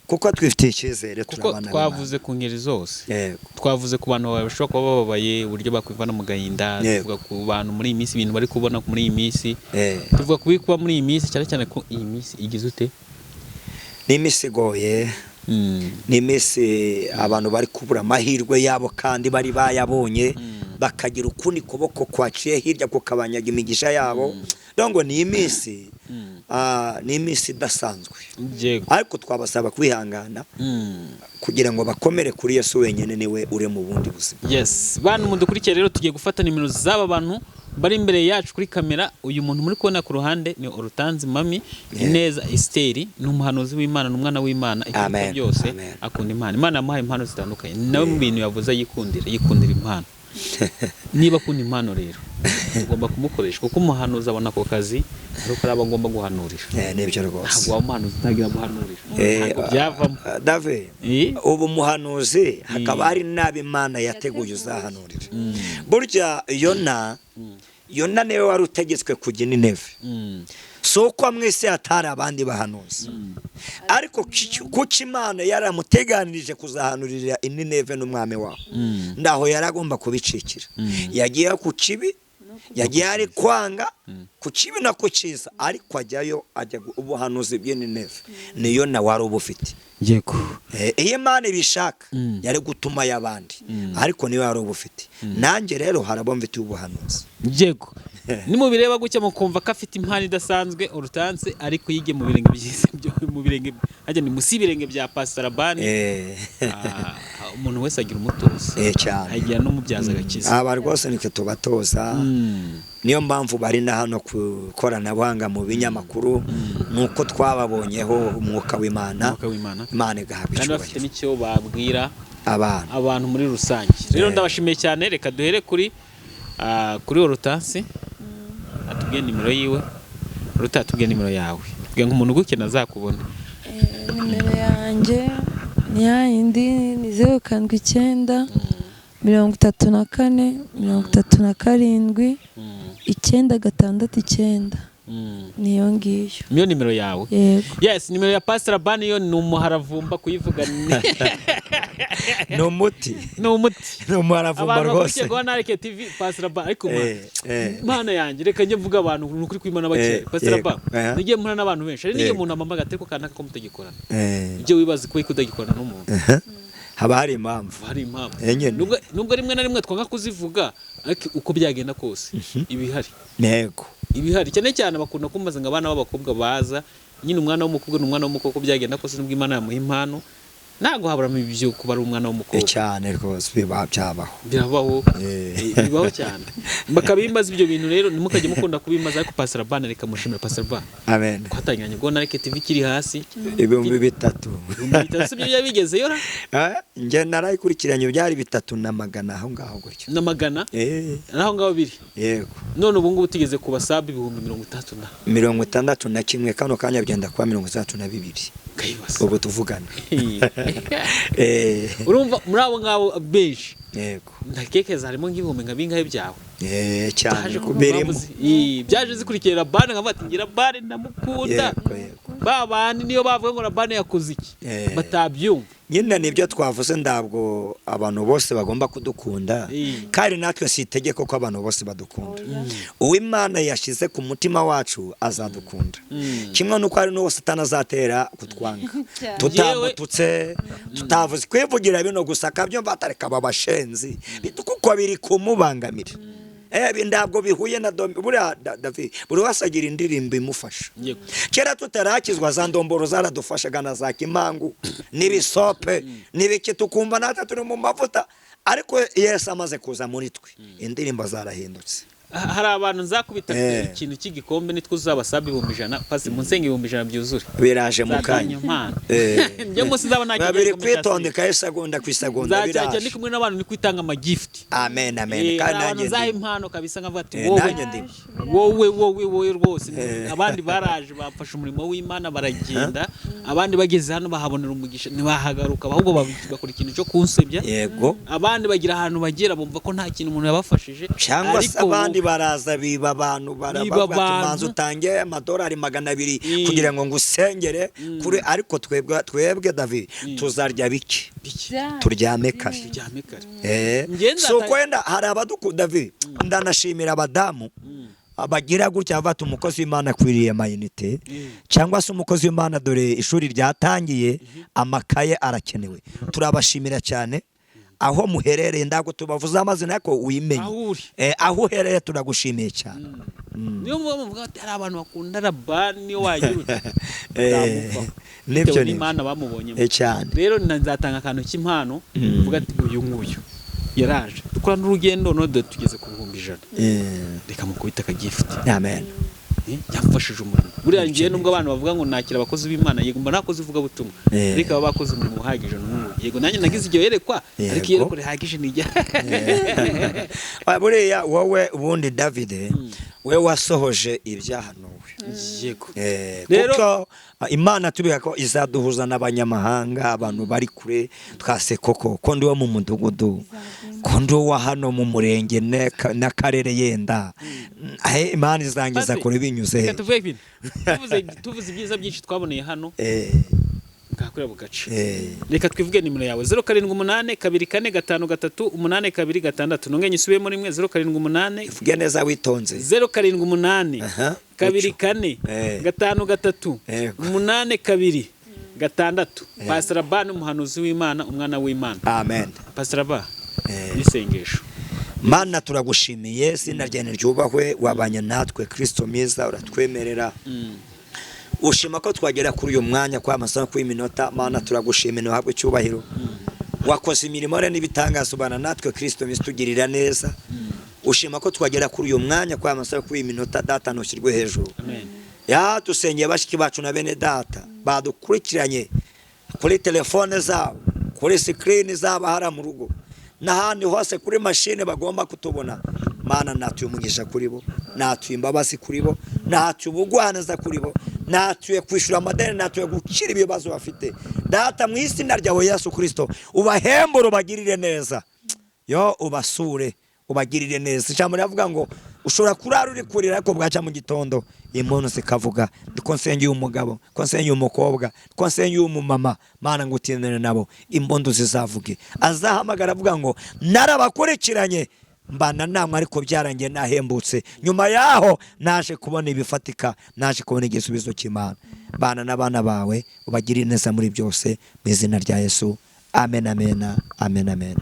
S2: kuko twifitiye icyizere turabana.
S1: Twavuze ku ngeri zose. Twavuze ku bantu bashobora kuba bababaye, uburyo bakwivana mu gahinda, tuvuga ku bantu muri iyi minsi ibintu bari kubona muri iyi minsi, tuvuga kuba muri iyi minsi cyane cyane ko iyi minsi igize ute,
S2: ni iminsi igoye, ni iminsi abantu bari kubura amahirwe yabo kandi bari bayabonye, bakagira ukundi kuboko kwaciye hirya kukabanyaga imigisha yabo. Dongo ni iminsi idasanzwe, ariko twabasaba kwihangana kugira ngo bakomere kuri Yesu wenyine, niwe ure mu bundi buzima.
S1: Yes, bantu mudukurikiye rero tugiye gufata nimero z'aba bantu bari imbere yacu kuri kamera. Uyu muntu muri kubona ku ruhande ni Orutanzi Mami Ineza Esteri, ni umuhanuzi w'Imana, n'umwana w'Imana. Ibintu byose akunda Imana. Imana yamuhaye impano zitandukanye, nawe mu bintu yavuze yikundira impano. Niba akunda impano rero ugomba kumukoresha, kuko umuhanuzi abona ako kazi ariko araba agomba guhanurira.
S2: Nibyo rwose.
S1: Ntabwo umuhanuzi utagira guhanurira, ntabwo byavamo.
S2: Dave, ubu muhanuzi hakaba hari n'ab'Imana yateguye uzahanurira. Burya Yona niwe wari utegetswe kujya Nineve, so uko mwese hatari abandi bahanuzi, ariko kuko Imana yaramuteganirije kuzahanurira Nineve n'umwami waho, ndaho yaragomba kubicikira. Yagiye ku kibi yagiye ari kwanga ku kibi no ku cyiza ariko ajyayo ajya ubuhanuzi bw'Nineve niyo nawe wari ubufite
S1: yego
S2: iyo Imana ibishaka yari gutuma y'abandi ariko niyo wari ubufite nanjye rero harabo mfite ubuhanuzi
S1: yego nimubireba gutya mukumva ko afite impano idasanzwe Hortense ariko yige mu birenge byiza mu birenge ajya ni musi birenge bya Pastor Labani umuntu wese agira umutoza
S2: cyane
S1: agira no mubyaza gakiza
S2: aba rwose nitwe tubatoza niyo mpamvu bari na hano ku koranabuhanga mu binyamakuru nuko twababonyeho umwuka w'Imana Imana igahabwa
S1: kandi bafite n'icyo babwira abantu muri rusange rero ndabashimiye cyane reka duhere kuri Hortense atubwiye nimero yiwe atubwiye nimero yawe tubwiye nk'umuntu ugukena azakubona
S3: nimero yanjye ni yayindi ni 079 34 37 969 niyo ngiyo
S1: niyo nimero yawe
S3: yego
S1: yes nimero ya Pastor Labani yo ni umuharavumba kuyivuga
S2: no muti no umuharavumba rwose
S1: abantu bakurikiye TV Pastor Labani ariko mana yanjye reka njye mvuga abantu nukuri kwimana bake Pastor Labani nigiye mpura n'abantu benshi ari nigiye umuntu amamaga ateko kanaka ko mutagikorana ibyo wibaza ko kudagikorana n'umuntu
S2: haba hari impamvu
S1: nubwo rimwe na rimwe twanga kuzivuga ariko uko byagenda kose ibihari cyane cyane bakunda kumbaza ngo abana b'abakobwa baza nyine umwana w'umukobwa n'umwana w'umukobwa byagenda kose nubwo Imana yamuha impano ntago haburamo ibyo kuba ari umwana w'umukobwa
S2: cyane rwose
S1: birabaho cyane bakabimbaza ibyo bintu rero nimukajye mukunda kubimbaza ariko Pastor Labani reka mushimira Pastor Labani
S2: amen
S1: twatangiranye ngo nareke TV kiri hasi
S2: 3,000
S1: sibyo byabigeze yora
S2: nge narayikurikiranye byari 300 aho ngaho gutyo
S1: na magana naho ngaho biri
S2: yego
S1: none ubu ngubu tigeze ku basabi
S2: 61 kano kanya byenda kwa 62 ubu tuvugana
S1: urumva muri abo ngabo benshi
S2: yego
S1: ndakekeza harimo nk'ibihumbi nka bingahe byawe
S2: cyane kuberemo
S1: byaje zikurikira Labani nka bati ngira Labani ndamukunda babandi niyo bavuga ngo Labani yakoze iki batabyumva
S2: nyine nibyo twavuze ndabwo abantu bose bagomba kudukunda kandi natwe si itegeko ko abantu bose badukunda uw'Imana yashize ku mutima wacu azadukunda kimwe nuko ari no Satani azatera kutwanga tutambutse tutavuze kwivugira bino gusa kabyo batareka babashenzi kuko biri kumubangamira ndabwo bihuye na David buri wese agira indirimbo imufasha kera tutarakizwa za ndomboro zaradufashaga na za kimangu n'ibisope n'ibiki tukumva natwe turi mu mavuta ariko Yesu amaze kuza muri twe indirimbo zarahindutse
S1: hari abantu nzakubita ikintu cy'igikombe nitwe uzabasaba 100 pasi munsenga 100 byuzure
S2: biraje mu kanya
S1: njye munsi zaba nta
S2: babiri kwitondeka isegonda ku isegonda biraje
S1: nzajya ndi kumwe n'abantu ni kwitanga ama gift
S2: amen kandi
S1: nanjye nzahe impano kabisa nkavuga ati wowe rwose abandi baraje bafasha umurimo w'Imana baragenda abandi bageze hano bahabonera umugisha ntibahagaruka ahubwo bakora ikintu cyo kunsebya
S2: yego
S1: abandi bagira ahantu bagera bumva ko nta kintu umuntu yabafashije
S2: cyangwa se abandi baraza biba abantu barabaza utange amadolari 200 kugira ngo ngusengere kuri ariko twebwe David tuzarya biki turyame kare so kwenda hari abadukunda David ndanashimira abadamu abagira gutya bavata umukozi w'Imana akwiriye mayinite cyangwa se umukozi w'Imana dore ishuri ryatangiye amakaye arakenewe turabashimira cyane aho muherereye ndago tubavuza amazina yako uyimenye aho uherereye turagushimiye cyane
S1: niyo muvuga ati hari abantu bakunda Labani niyo wagira
S2: nibyo
S1: n'Imana bamubonye
S2: cyane
S1: rero nzatanga akantu cy'impano vuga ati uyu nguyu yaraje dukora n'urugendo none tugeze ku 100 reka mukubita ka gift
S2: amen
S1: yafashije umurimo buriya ngiye nubwo abantu bavuga ngo nakira abakozi b'Imana yego mba nakoze ivuga butumwa ariko aba bakoze umurimo uhagije yego nanjye nagize igihe yerekwa ariko yereko rihagije nijya
S2: buriya wowe ubundi David we wasohoje ibyahanuwe
S1: yego
S2: kuko Imana tubiha ko izaduhuza n'abanyamahanga abantu bari kure twase koko ko ndi wo mu mudugudu ko ndi wo hano mu murenge n'akarere yenda Imana izangiza kure binyuze
S1: tuvuze ibyiza byinshi twaboneye hano bakahakorera bugace. Reka twivuge nimero yawe 0782438286 nonge nyisubiye muri mwe 0782
S2: ivuge neza witonze
S1: 0782 438386 Pastor Ba n'umuhanuzi w'Imana umwana w'Imana.
S2: Amen.
S1: Pastor Ba isengesho.
S2: Mana turagushimiye sina ryene ryubahwe wabanye natwe Kristo mwiza uratwemerera. Ushima ko twagera kuri uyu mwanya kwa amasaha ku iminota. Mana turagushimira uhabwe cyubahiro. Wakoze imirimo re n'ibitangazo bana natwe Kristo mwiza tugirira neza. Ushima ko twagera kuri uyu mwanya kwa amasaha ku iminota data ntushyirwe hejuru.
S1: Amen.
S2: Ya tusengeye bashiki bacu na bene data badukurikiranye kuri telefone zabo kuri screen zabo hara mu rugo n'ahandi hose kuri machine bagomba kutubona. Mana natuye umugisha kuri bo, natuye imbabazi kuri bo, natuye ubugwaneza kuri bo, natuye kwishura amadeni, natuye gukira ibibazo bafite. Data mu izina ryawe Yesu Kristo ubahembura ubagirire neza. Yo ubasure ubagirire neza. Ijambo riravuga ngo ushobora kurara uri kurira ariko bwaca mu gitondo impono zikavuga. Ndikonsenge y'umugabo, konsenge y'umukobwa, konsenge y'umumama. Mana ngo utinene nabo imbondo zizavuge. Azahamagara avuga ngo narabakurikiranye mbana namwe ariko byarangiye nahembutse. Nyuma yaho naje kubona ibifatika, naje kubona igisubizo cy'Imana. Bana n'abana bawe ubagirire neza muri byose mu izina rya Yesu. Amen amen amen amen.